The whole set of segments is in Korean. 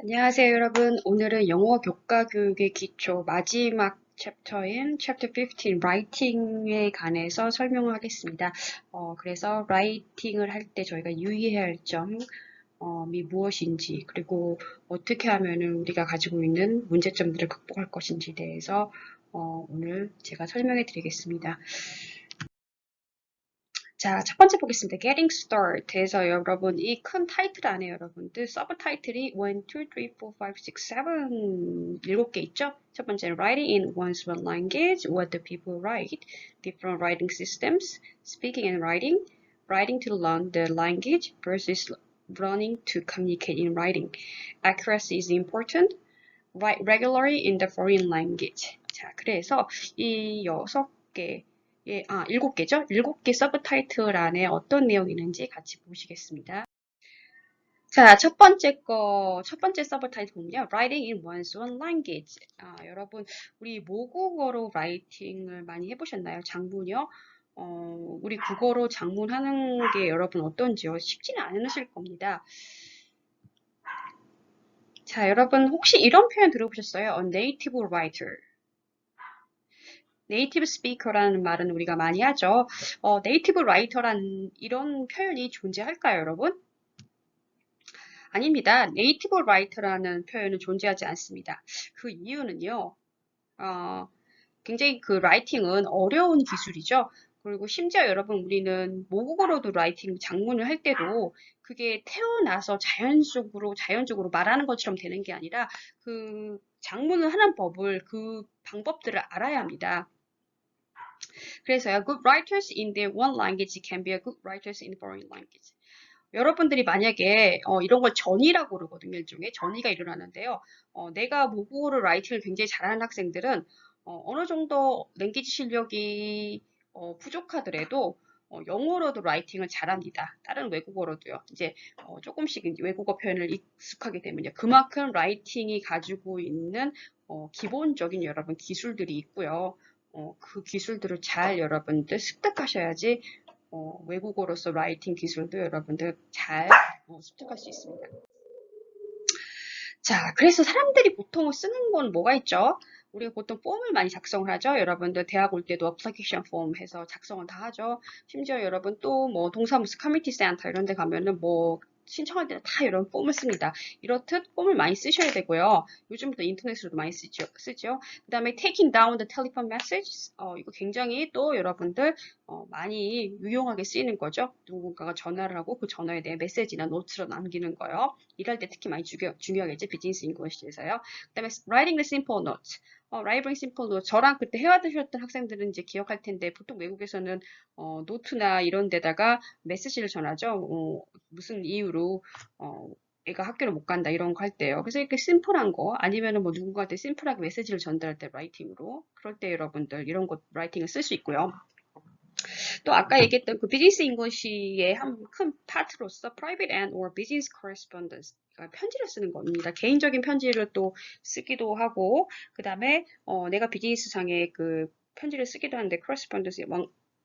안녕하세요, 여러분. 오늘은 영어 교과 교육의 기초 마지막 챕터인 Chapter 15, Writing에 관해서 설명을 하겠습니다. 그래서 Writing을 할 때 저희가 유의해야 할 점이 무엇인지, 그리고 어떻게 하면은 우리가 가지고 있는 문제점들을 극복할 것인지에 대해서 오늘 제가 설명해 드리겠습니다. 자, 첫 번째 보겠습니다. Getting Start에서 여러분 이 큰 타이틀 안에 여러분들 서브 타이틀이 1, 2, 3, 4, 5, 6, 7 일곱 개 있죠? 첫 번째는 Writing in one's own language, what do people write, different writing systems, speaking and writing, writing to learn the language versus learning to communicate in writing. Accuracy is important. Write regularly in the foreign language. 자, 그래서 이 6개 일곱 개죠? 일곱 개 서브 타이틀 안에 어떤 내용이 있는지 같이 보시겠습니다. 자, 첫 번째 서브 타이틀 보면요. Writing in one's own language. 여러분, 우리 모국어로 라이팅을 많이 해보셨나요? 장문이요? 우리 국어로 장문하는 게 여러분 어떤지요? 쉽지는 않으실 겁니다. 자, 여러분, 혹시 이런 표현 들어보셨어요? A native writer. 네이티브 스피커라는 말은 우리가 많이 하죠. 네이티브 라이터라는 이런 표현이 존재할까요, 여러분? 아닙니다. 네이티브 라이터라는 표현은 존재하지 않습니다. 그 이유는요, 어, 굉장히 그 라이팅은 어려운 기술이죠. 그리고 심지어 여러분 우리는 모국어로도 라이팅 장문을 할 때도 그게 태어나서 자연적으로 말하는 것처럼 되는 게 아니라 그 장문을 하는 법을 그 방법들을 알아야 합니다. 그래서요, good writers in their one language can be a good writers in foreign language. 여러분들이 만약에 이런 걸 전이라고 그러거든요. 일종의 전이가 일어나는데요. 내가 모국어로 라이팅을 굉장히 잘하는 학생들은 어느 정도 랭귀지 실력이 부족하더라도 영어로도 라이팅을 잘합니다. 다른 외국어로도요. 이제 조금씩 외국어 표현을 익숙하게 되면요. 그만큼 라이팅이 가지고 있는 기본적인 여러분 기술들이 있고요. 그 기술들을 잘 여러분들 습득하셔야지 외국어로서 라이팅 기술도 여러분들 잘 습득할 수 있습니다. 자, 그래서 사람들이 보통 쓰는 건 뭐가 있죠? 우리가 보통 폼을 많이 작성을 하죠. 여러분들 대학 올 때도 어플리케이션 폼 해서 작성을 다 하죠. 심지어 여러분 또 뭐 동사무소 커뮤니티 센터 이런 데 가면은 뭐 신청할 때는 다 이런 폼을 씁니다. 이렇듯 폼을 많이 쓰셔야 되고요. 요즘부터 인터넷으로도 많이 쓰죠. 그 다음에 taking down the telephone message. 이거 굉장히 또 여러분들 많이 유용하게 쓰이는 거죠. 누군가가 전화를 하고 그 전화에 대해 메시지나 노트로 남기는 거요. 일할 때 특히 많이 중요하겠죠. 비즈니스 잉글리시에서요. 그 다음에 writing the simple notes. writing simple notes. 저랑 그때 해와드셨던 학생들은 이제 기억할 텐데 보통 외국에서는 노트나 이런 데다가 메시지를 전하죠. 무슨 이유로 애가 학교를 못 간다 이런 거 할 때요. 그래서 이렇게 심플한 거 아니면은 뭐 누군가한테 심플하게 메시지를 전달할 때 라이팅으로 그럴 때 여러분들 이런 것 라이팅을 쓸 수 있고요. 또 아까 얘기했던 그 비즈니스 잉글리시의 한 큰 파트로서 private and or business correspondence 편지를 쓰는 겁니다. 개인적인 편지를 또 쓰기도 하고 그 다음에 내가 비즈니스상에 그 편지를 쓰기도 하는데 correspondence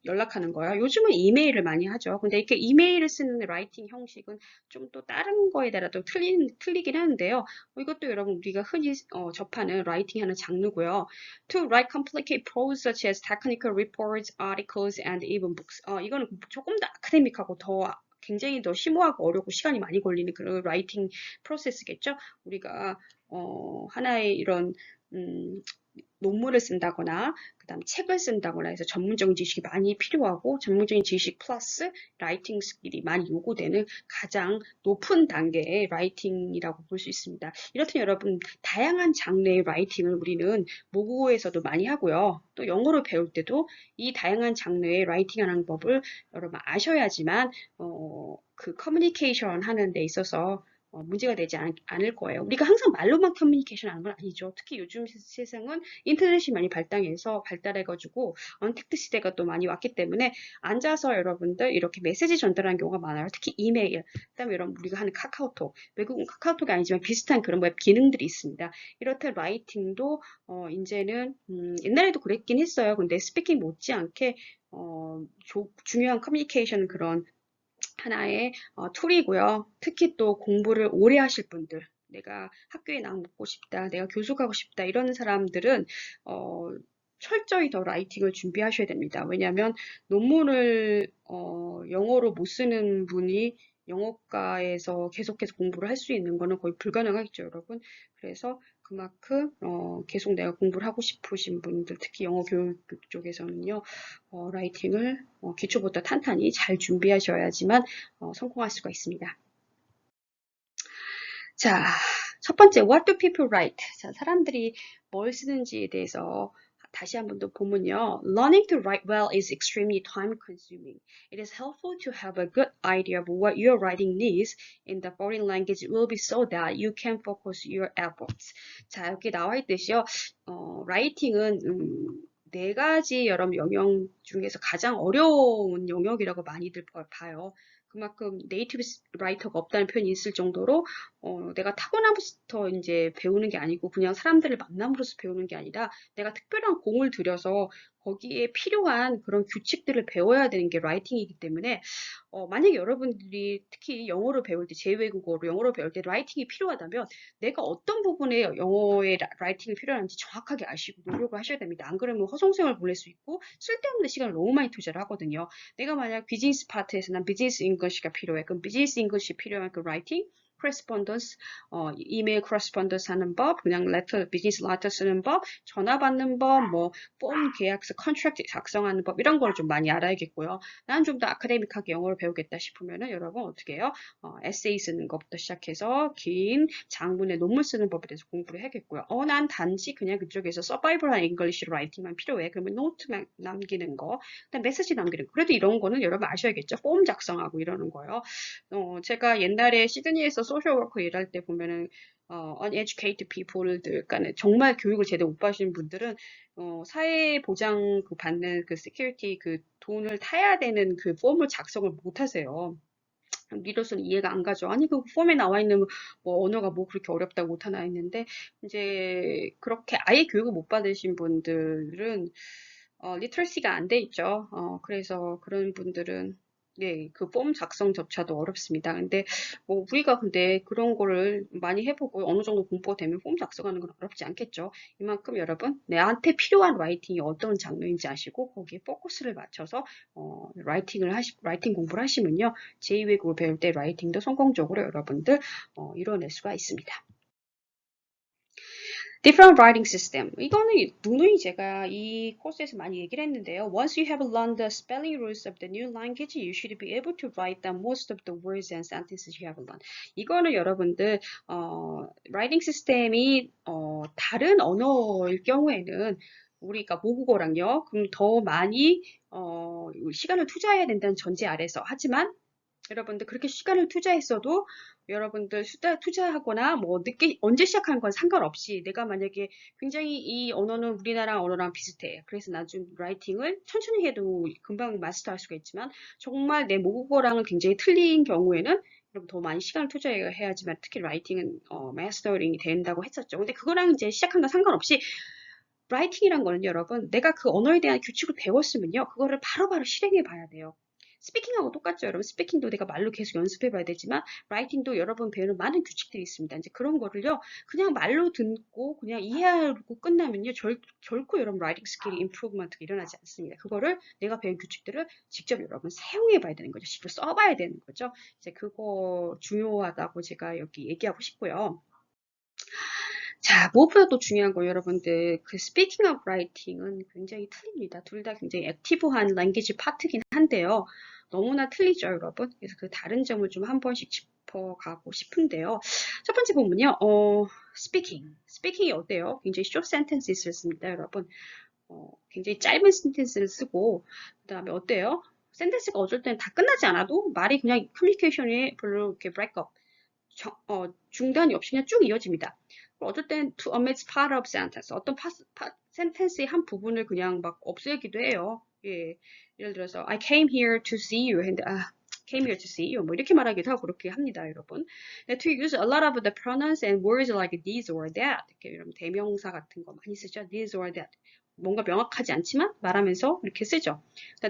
연락하는 거예요. 요즘은 이메일을 많이 하죠. 근데 이렇게 이메일을 쓰는 라이팅 형식은 좀 또 다른 거에 따라 또 틀리긴 하는데요. 이것도 여러분 우리가 흔히 접하는 라이팅 하는 장르고요. To write complicated prose such as technical reports, articles, and even books. 이거는 조금 더 아카데믹하고 굉장히 더 심오하고 어렵고 시간이 많이 걸리는 그런 라이팅 프로세스겠죠. 우리가 하나의 이런 논문을 쓴다거나 그다음 책을 쓴다거나 해서 전문적인 지식이 많이 필요하고 전문적인 지식 플러스 라이팅 스킬이 많이 요구되는 가장 높은 단계의 라이팅이라고 볼 수 있습니다. 이렇듯 여러분 다양한 장르의 라이팅을 우리는 모국어에서도 많이 하고요. 또 영어를 배울 때도 이 다양한 장르의 라이팅하는 법을 여러분 아셔야지만 그 커뮤니케이션 하는 데 있어서 문제가 되지 않을 거예요. 우리가 항상 말로만 커뮤니케이션 하는 건 아니죠. 특히 요즘 세상은 인터넷이 많이 발달해가지고 언택트 시대가 또 많이 왔기 때문에 앉아서 여러분들 이렇게 메시지 전달하는 경우가 많아요. 특히 이메일, 그다음에 여러분 우리가 하는 카카오톡, 외국은 카카오톡이 아니지만 비슷한 그런 웹 기능들이 있습니다. 이렇듯 라이팅도 이제는 옛날에도 그랬긴 했어요. 근데 스피킹 못지않게 중요한 커뮤니케이션 그런 하나의 툴이고요. 특히 또 공부를 오래 하실 분들, 내가 학교에 남고 싶다, 내가 교수 가고 싶다 이런 사람들은 철저히 더 라이팅을 준비하셔야 됩니다. 왜냐하면 논문을 영어로 못 쓰는 분이 영어과에서 계속해서 공부를 할 수 있는 거는 거의 불가능하겠죠, 여러분. 그래서 그만큼 계속 내가 공부를 하고 싶으신 분들, 특히 영어 교육 쪽에서는요, 라이팅을 기초부터 탄탄히 잘 준비하셔야지만 성공할 수가 있습니다. 자, 첫 번째, what do people write? 자, 사람들이 뭘 쓰는지에 대해서 다시 한번 더 보면요. Learning to write well is extremely time consuming. It is helpful to have a good idea of what your writing needs in the foreign language will be so that you can focus your efforts. 자, 여기 나와 있듯이요. 라이팅은 네 가지 여러 영역 중에서 가장 어려운 영역이라고 많이들 봐요. 그만큼 네이티브 라이터가 없다는 표현이 있을 정도로 내가 타고나부터 이제 배우는 게 아니고 그냥 사람들을 만남으로써 배우는 게 아니라 내가 특별한 공을 들여서 거기에 필요한 그런 규칙들을 배워야 되는 게 라이팅이기 때문에 만약에 여러분들이 특히 영어를 배울 때 제2외국어로 영어를 배울 때 라이팅이 필요하다면 내가 어떤 부분에 영어의 라이팅이 필요한지 정확하게 아시고 노력을 하셔야 됩니다. 안 그러면 허송세월 보낼 수 있고 쓸데없는 시간을 너무 많이 투자를 하거든요. 내가 만약 비즈니스 파트에서 난 비즈니스 잉글리시가 필요해. 그럼 비즈니스 잉글리시 필요한 그 라이팅 correspondence, 이메일 correspondence 하는 법, 그냥 letter, 비즈니스 레터 쓰는 법, 전화 받는 법, 뭐, 폼 계약서, contract 작성하는 법, 이런 걸 좀 많이 알아야겠고요. 난 좀 더 아카데믹하게 영어를 배우겠다 싶으면은 여러분 어떻게 해요? 에세이 쓰는 것부터 시작해서 긴 장문의 논문 쓰는 법에 대해서 공부를 해야겠고요. 난 단지 그냥 그쪽에서 서바이벌한 잉글리시 라이팅만 필요해. 그러면 노트 남기는 거, 그다음 메시지 남기는 거. 그래도 이런 거는 여러분 아셔야겠죠. 폼 작성하고 이러는 거요. 제가 옛날에 시드니에서 소셜워커 일할 때 보면은 uneducated people들, 그러니까 정말 교육을 제대로 못 받으신 분들은 사회보장 받는 그 시큐리티 그 돈을 타야 되는 그 폼을 작성을 못 하세요. 리더스는 이해가 안 가죠. 아니, 그 폼에 나와 있는 뭐 언어가 뭐 그렇게 어렵다고 못하나 했는데, 이제 그렇게 아예 교육을 못 받으신 분들은 리터시가 안 돼 있죠. 그래서 그런 분들은 네, 그 폼 작성조차도 어렵습니다. 근데 우리가 근데 그런 거를 많이 해보고 어느 정도 공부가 되면 폼 작성하는 건 어렵지 않겠죠. 이만큼 여러분 내한테 필요한 라이팅이 어떤 장르인지 아시고 거기에 포커스를 맞춰서 라이팅 공부를 하시면요. 제2외국어를 배울 때 라이팅도 성공적으로 여러분들 이뤄낼 수가 있습니다. Different writing system. 이거는 누누이 제가 이 코스에서 많이 얘기를 했는데요. Once you have learned the spelling rules of the new language, you should be able to write down most of the words and sentences you have learned. 이거는 여러분들 writing 시스템이 다른 언어일 경우에는 우리가 모국어랑요, 그럼 더 많이 시간을 투자해야 된다는 전제 아래서 하지만 여러분들 그렇게 시간을 투자했어도 여러분들 투자하거나 뭐 늦게 언제 시작하는 건 상관없이 내가 만약에 굉장히 이 언어는 우리나라 언어랑 비슷해. 그래서 나중 라이팅을 천천히 해도 금방 마스터할 수가 있지만 정말 내 모국어랑은 굉장히 틀린 경우에는 여러분 더 많이 시간을 투자해야지만 특히 라이팅은 마스터링이 된다고 했었죠. 근데 그거랑 이제 시작한 건 상관없이 라이팅이란 거는 여러분 내가 그 언어에 대한 규칙을 배웠으면요. 그거를 바로바로 실행해 봐야 돼요. 스피킹하고 똑같죠, 여러분. 스피킹도 내가 말로 계속 연습해 봐야 되지만, 라이팅도 여러분 배우는 많은 규칙들이 있습니다. 이제 그런 거를요, 그냥 말로 듣고, 그냥 이해하고 끝나면요, 결코 여러분 라이팅 스킬이 임프루브먼트가 일어나지 않습니다. 그거를 내가 배운 규칙들을 직접 여러분 사용해 봐야 되는 거죠. 직접 써봐야 되는 거죠. 이제 그거 중요하다고 제가 여기 얘기하고 싶고요. 자, 무엇보다도 중요한 거 여러분들 그 speaking of writing은 굉장히 틀립니다. 둘 다 굉장히 액티브한 랭귀지 파트긴 한데요. 너무나 틀리죠, 여러분. 그래서 그 다른 점을 좀 한 번씩 짚어가고 싶은데요. 첫 번째 부분은요, speaking이 어때요? 굉장히 short sentences 씁니다, 여러분. 굉장히 짧은 센텐스를 쓰고 그 다음에 어때요? 센텐스가 어쩔 때는 다 끝나지 않아도 말이 그냥 커뮤니케이션이 별로 이렇게 break-up 중단이 없이 그냥 쭉 이어집니다. 어떨 땐 to omit part of sentence, 어떤 센텐스의 한 부분을 그냥 막 없애기도 해요. 예, 예를 들어서 I came here to see you 했는데 came here to see you 뭐 이렇게 말하기도 하고 그렇게 합니다, 여러분. To use a lot of the pronouns and words like this or that 이렇게 이런 대명사 같은 거 많이 쓰죠. this or that. 뭔가 명확하지 않지만 말하면서 이렇게 쓰죠.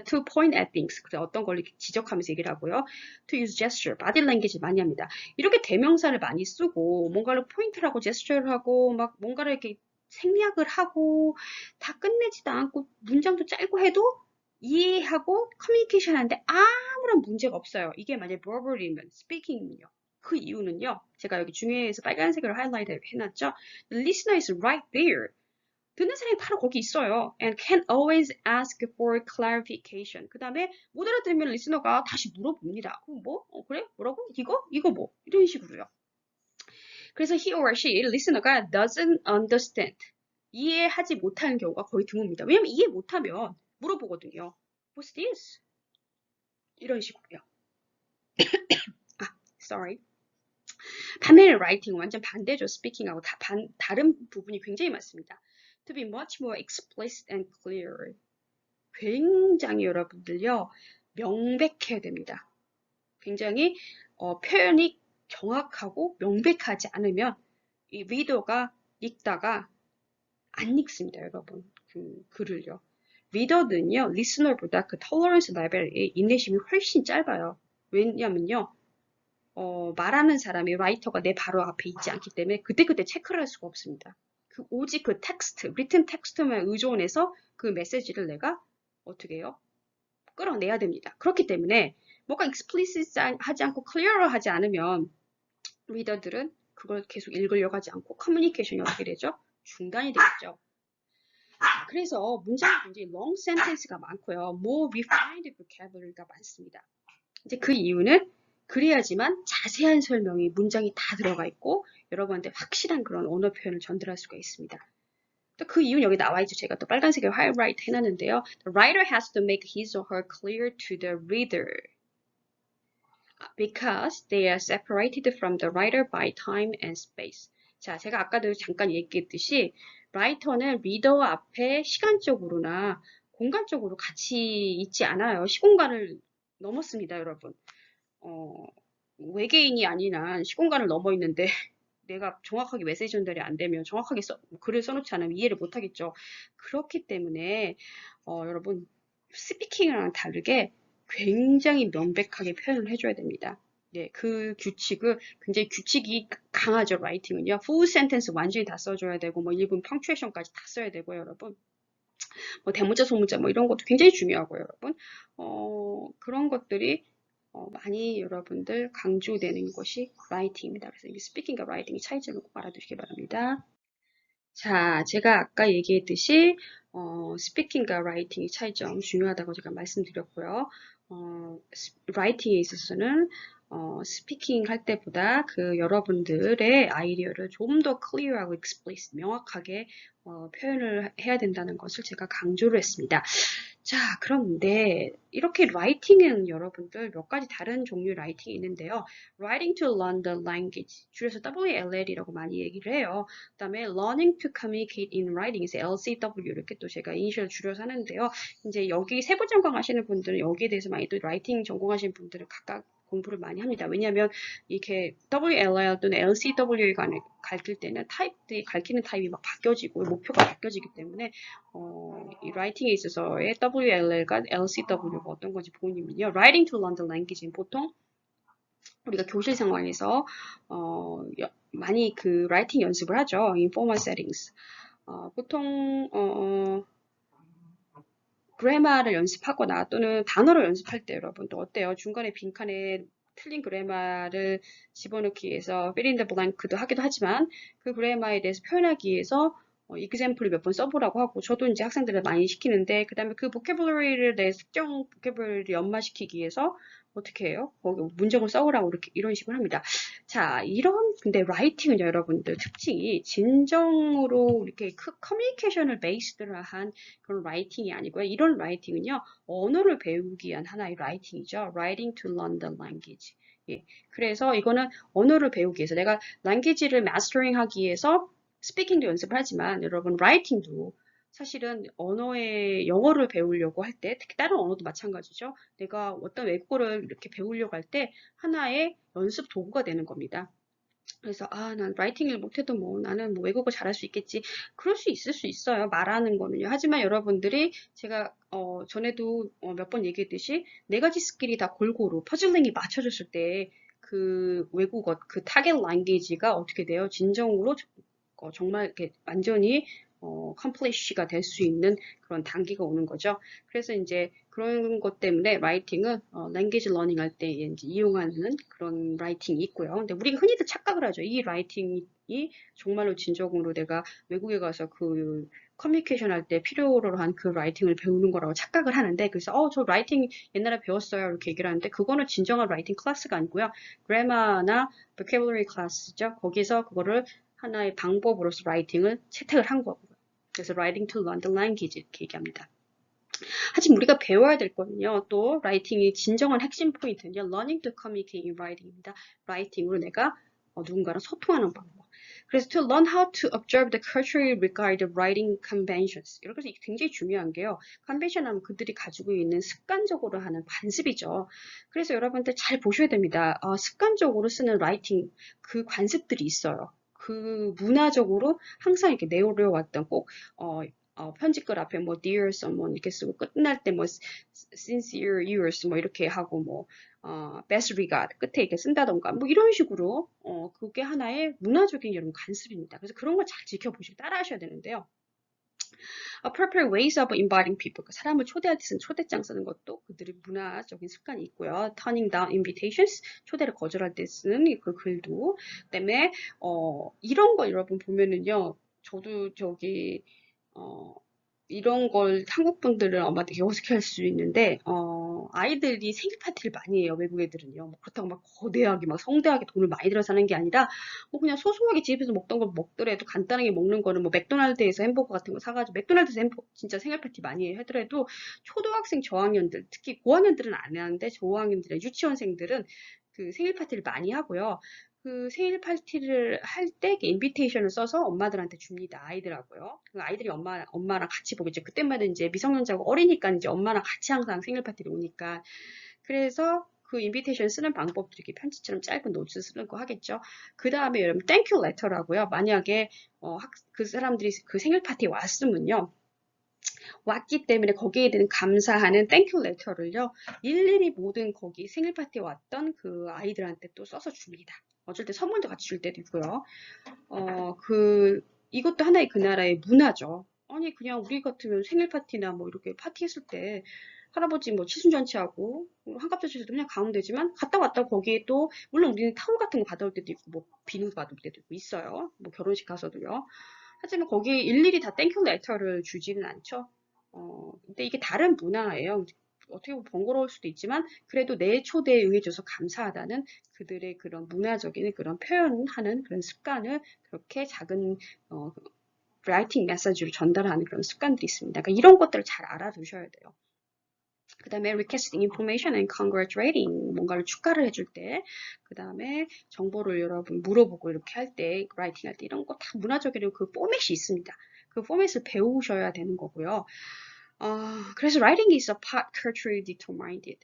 to point at things. 그래서 어떤 걸 이렇게 지적하면서 얘기를 하고요. to use gesture. body language 많이 합니다. 이렇게 대명사를 많이 쓰고 뭔가를 포인트를 하고 제스처를 하고 막 뭔가를 이렇게 생략을 하고 다 끝내지도 않고 문장도 짧고 해도 이해하고 커뮤니케이션 하는데 아무런 문제가 없어요. 이게 만약에 verbal이면 speaking이면요. 그 이유는요. 제가 여기 중에서 빨간색으로 하이라이트 해놨죠. The listener is right there. 듣는 사람이 바로 거기 있어요. And can always ask for clarification. 그 다음에 못 알아들으면 리스너가 다시 물어봅니다. 뭐? 그래? 뭐라고? 이거 뭐? 이런 식으로요. 그래서 he or she, listener가 doesn't understand. 이해하지 못하는 경우가 거의 드뭅니다. 왜냐면 이해 못하면 물어보거든요. What's this? 이런 식으로요. Sorry. 반면에 writing 완전 반대죠. speaking하고 다른 부분이 굉장히 많습니다. To be much more explicit and clear. 굉장히 여러분들요. 명백해야 됩니다. 굉장히 표현이 정확하고 명백하지 않으면 이 리더가 읽다가 안 읽습니다. 여러분. 그 글을요. 리더는요. 리스너보다 그 톨러런스 레벨의 인내심이 훨씬 짧아요. 왜냐면요. 말하는 사람이 라이터가 내 바로 앞에 있지 않기 때문에 그때그때 체크를 할 수가 없습니다. 오직 그 텍스트, 리튼 텍스트만 의존해서 그 메시지를 내가 어떻게 해요? 끌어내야 됩니다. 그렇기 때문에 뭔가 explicit 하지 않고 clear 하지 않으면 리더들은 그걸 계속 읽으려고 하지 않고 커뮤니케이션이 어떻게 되죠? 중단이 되겠죠. 그래서 문장이 굉장히 long sentence가 많고요. more refined vocabulary가 많습니다. 이제 그 이유는 그래야지만 자세한 설명이 문장이 다 들어가 있고 여러분한테 확실한 그런 언어 표현을 전달할 수가 있습니다. 또 그 이유는 여기 나와 있죠. 제가 또 빨간색으로 highlight 해놨는데요. The writer has to make his or her clear to the reader because they are separated from the writer by time and space. 자, 제가 아까도 잠깐 얘기했듯이 라이터는 리더 앞에 시간적으로나 공간적으로 같이 있지 않아요. 시공간을 넘었습니다, 여러분. 외계인이 아닌 한 시공간을 넘어 있는데 내가 정확하게 메시지 전달이 안 되면 정확하게 글을 써놓지 않으면 이해를 못 하겠죠. 그렇기 때문에 여러분 스피킹이랑 다르게 굉장히 명백하게 표현을 해줘야 됩니다. 네, 그 규칙을 굉장히 규칙이 강하죠. 라이팅은요. full sentence 완전히 다 써줘야 되고 뭐 일본 펑츄에이션까지 다 써야 되고요, 여러분. 뭐 대문자, 소문자 뭐 이런 것도 굉장히 중요하고요, 여러분. 그런 것들이 많이 여러분들 강조되는 것이 라이팅입니다. 그래서 이 스피킹과 라이팅의 차이점을 꼭 알아두시기 바랍니다. 자, 제가 아까 얘기했듯이 스피킹과 라이팅의 차이점 중요하다고 제가 말씀드렸고요. 라이팅에 있어서는 스피킹 할 때보다 그 여러분들의 아이디어를 좀 더 클리어하고 explicit, 명확하게 표현을 해야 된다는 것을 제가 강조를 했습니다. 자, 그런데 이렇게 라이팅은 여러분들 몇 가지 다른 종류의 라이팅이 있는데요. Writing to learn the language, 줄여서 WLL이라고 많이 얘기를 해요. 그 다음에 Learning to communicate in writing, LCW 이렇게 또 제가 이니셜 줄여서 하는데요. 이제 여기 세부 전공하시는 분들은 여기에 대해서 많이 또 라이팅 전공하시는 분들은 각각 공부를 많이 합니다. 왜냐하면 이렇게 WLL 또는 LCW에 가르칠 때는 타입들이 가르치는 타입이 막 바뀌어지고 목표가 바뀌어지기 때문에 이 라이팅에 있어서의 WLL과 LCW가 어떤 건지 보면요. Writing to learn the language는 보통 우리가 교실 상황에서 많이 그 라이팅 연습을 하죠. informal settings. 보통 그래마를 연습하거나 또는 단어를 연습할 때 여러분 또 어때요? 중간에 빈칸에 틀린 그래마를 집어넣기 위해서 fill in the blank도 하기도 하지만 그 그래마에 대해서 표현하기 위해서 example을 몇 번 써보라고 하고 저도 이제 학생들을 많이 시키는데 그 다음에 그 vocabulary를 내 특정 vocabulary를 연마시키기 위해서 어떻게 해요? 거기 문장을 써오라고 이런 식으로 합니다. 자, 근데 라이팅은 여러분들 특징이 진정으로 이렇게 커뮤니케이션을 베이스로 한 그런 라이팅이 아니고요. 이런 라이팅은요, 언어를 배우기 위한 하나의 라이팅이죠. Writing to learn the language. 예. 그래서 이거는 언어를 배우기 위해서 내가 language를 mastering 하기 위해서 스피킹도 연습을 하지만 여러분 라이팅도 사실은 영어를 배우려고 할 때, 특히 다른 언어도 마찬가지죠. 내가 어떤 외국어를 이렇게 배우려고 할 때 하나의 연습 도구가 되는 겁니다. 그래서 난 라이팅을 못해도 뭐 나는 뭐 외국어 잘할 수 있겠지. 그럴 수 있을 수 있어요. 말하는 거는요. 하지만 여러분들이 제가 전에도 몇 번 얘기했듯이 네 가지 스킬이 다 골고루 퍼즐링이 맞춰졌을 때 그 외국어 그 타겟 랭귀지가 어떻게 돼요? 진정으로 정말 이렇게 완전히 컴플리시가 될 수 있는 그런 단계가 오는 거죠. 그래서 이제 그런 것 때문에 라이팅은 랭귀지 러닝 할 때 이제 이용하는 그런 라이팅이 있고요. 근데 우리가 흔히들 착각을 하죠. 이 라이팅이 정말로 진정으로 내가 외국에 가서 그 커뮤니케이션 할 때 필요로 한 그 라이팅을 배우는 거라고 착각을 하는데 그래서 저 라이팅 옛날에 배웠어요 이렇게 얘기를 하는데 그거는 진정한 라이팅 클래스가 아니고요. 그래머나 vocabulary 클래스죠. 거기서 그거를 하나의 방법으로서 라이팅을 채택을 한 거고요. 그래서 writing to learn the language 이렇게 얘기합니다. 하지만 우리가 배워야 될 거는요. 또 라이팅의 진정한 핵심 포인트는요. learning to communicate in writing입니다. 라이팅으로 내가 누군가랑 소통하는 방법. 그래서 to learn how to observe the culturally regarded writing conventions. 이렇게 해서 굉장히 중요한 게요. 컨벤션 하면 그들이 가지고 있는 습관적으로 하는 관습이죠. 그래서 여러분들 잘 보셔야 됩니다. 습관적으로 쓰는 라이팅 그 관습들이 있어요. 그 문화적으로 항상 이렇게 내려왔던 꼭 편집글 앞에 뭐 dear someone 이렇게 쓰고 끝날 때 뭐 sincere yours 뭐 이렇게 하고 뭐 best regard 끝에 이렇게 쓴다던가 뭐 이런 식으로 그게 하나의 문화적인 여러분 관습입니다. 그래서 그런 걸 잘 지켜보시고 따라하셔야 되는데요. appropriate ways of inviting people. 사람을 초대할 때 쓰는 초대장 쓰는 것도 그들의 문화적인 습관이 있고요. turning down invitations. 초대를 거절할 때 쓰는 그 글도. 그다음에 이런 거 여러분 보면은요. 저도 저기 어, 이런 걸 한국 분들은 아마 되게 어색할 수 있는데, 아이들이 생일 파티를 많이 해요, 외국 애들은요. 뭐 그렇다고 막 거대하게, 막 성대하게 돈을 많이 들여서 하는 게 아니라, 뭐 그냥 소소하게 집에서 먹던 걸 먹더라도 간단하게 먹는 거는 뭐 맥도날드에서 햄버거 같은 거 사가지고, 맥도날드에서 진짜 생일 파티 많이 하더라도, 초등학생 저학년들, 특히 고학년들은 안 하는데, 저학년들의 유치원생들은 그 생일 파티를 많이 하고요. 그 생일 파티를 할 때 인비테이션을 써서 엄마들한테 줍니다. 아이들하고요. 그 아이들이 엄마랑 같이 보겠죠. 그때마다 이제 미성년자고 어리니까 이제 엄마랑 같이 항상 생일 파티를 오니까. 그래서 그 인비테이션 쓰는 방법도 이렇게 편지처럼 짧은 노트 쓰는 거 하겠죠. 그 다음에 여러분 땡큐 레터라고요. 만약에 그 사람들이 그 생일 파티에 왔으면요. 왔기 때문에 거기에 대한 감사하는 땡큐 레터를요. 일일이 모든 거기 생일 파티에 왔던 그 아이들한테 또 써서 줍니다. 어쩔 때 선물도 같이 줄 때도 있고요. 이것도 하나의 그 나라의 문화죠. 아니, 그냥 우리 같으면 생일 파티나 뭐 이렇게 파티했을 때 할아버지 뭐 칠순잔치하고 한갑잔치에도 그냥 가면 되지만 갔다 왔다 거기에 또 물론 우리는 타올 같은 거 받아올 때도 있고 뭐 비누 받을 때도 있고 있어요. 뭐 결혼식 가서도요. 하지만 거기에 일일이 다 땡큐 레터를 주지는 않죠. 근데 이게 다른 문화예요. 어떻게 보면 번거로울 수도 있지만 그래도 내 초대에 응해줘서 감사하다는 그들의 그런 문화적인 그런 표현하는 그런 습관을 그렇게 작은 라이팅 메시지로 전달하는 그런 습관들이 있습니다. 그러니까 이런 것들을 잘 알아두셔야 돼요. 그 다음에 requesting information and congratulating 뭔가를 축하를 해줄 때, 그 다음에 정보를 여러분 물어보고 이렇게 할 때, 라이팅 할 때 이런 거 다 문화적인 그 포맷이 있습니다. 그 포맷을 배우셔야 되는 거고요. 그래서 writing is a part culturally determined.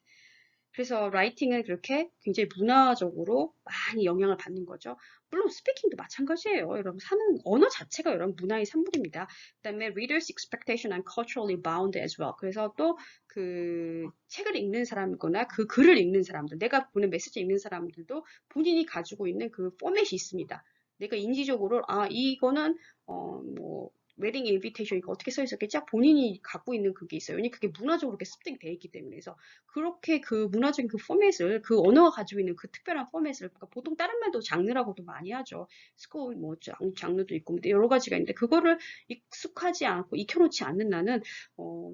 그래서 라이팅은 그렇게 굉장히 문화적으로 많이 영향을 받는 거죠. 물론 스피킹도 마찬가지예요. 여러분 사는 언어 자체가 여러분 문화의 산물입니다. 그다음에 readers expectation and culturally bound as well. 그래서 또 그 책을 읽는 사람이거나 그 글을 읽는 사람들, 내가 보낸 메시지 읽는 사람들도 본인이 가지고 있는 그 포맷이 있습니다. 내가 인지적으로 이거는 뭐 웨딩 인비테이션 이거 어떻게 써 있었겠지? 본인이 갖고 있는 그게 있어요. 왜냐면 그게 문화적으로 이렇게 습득이 돼 있기 때문에. 그래서 그렇게 그 문화적인 그 포맷을 그 언어가 가지고 있는 그 특별한 포맷을 그러니까 보통 다른 말도 장르라고도 많이 하죠. 스코어 뭐 장르도 있고 근데 여러 가지가 있는데 그거를 익숙하지 않고 익혀놓지 않는 나는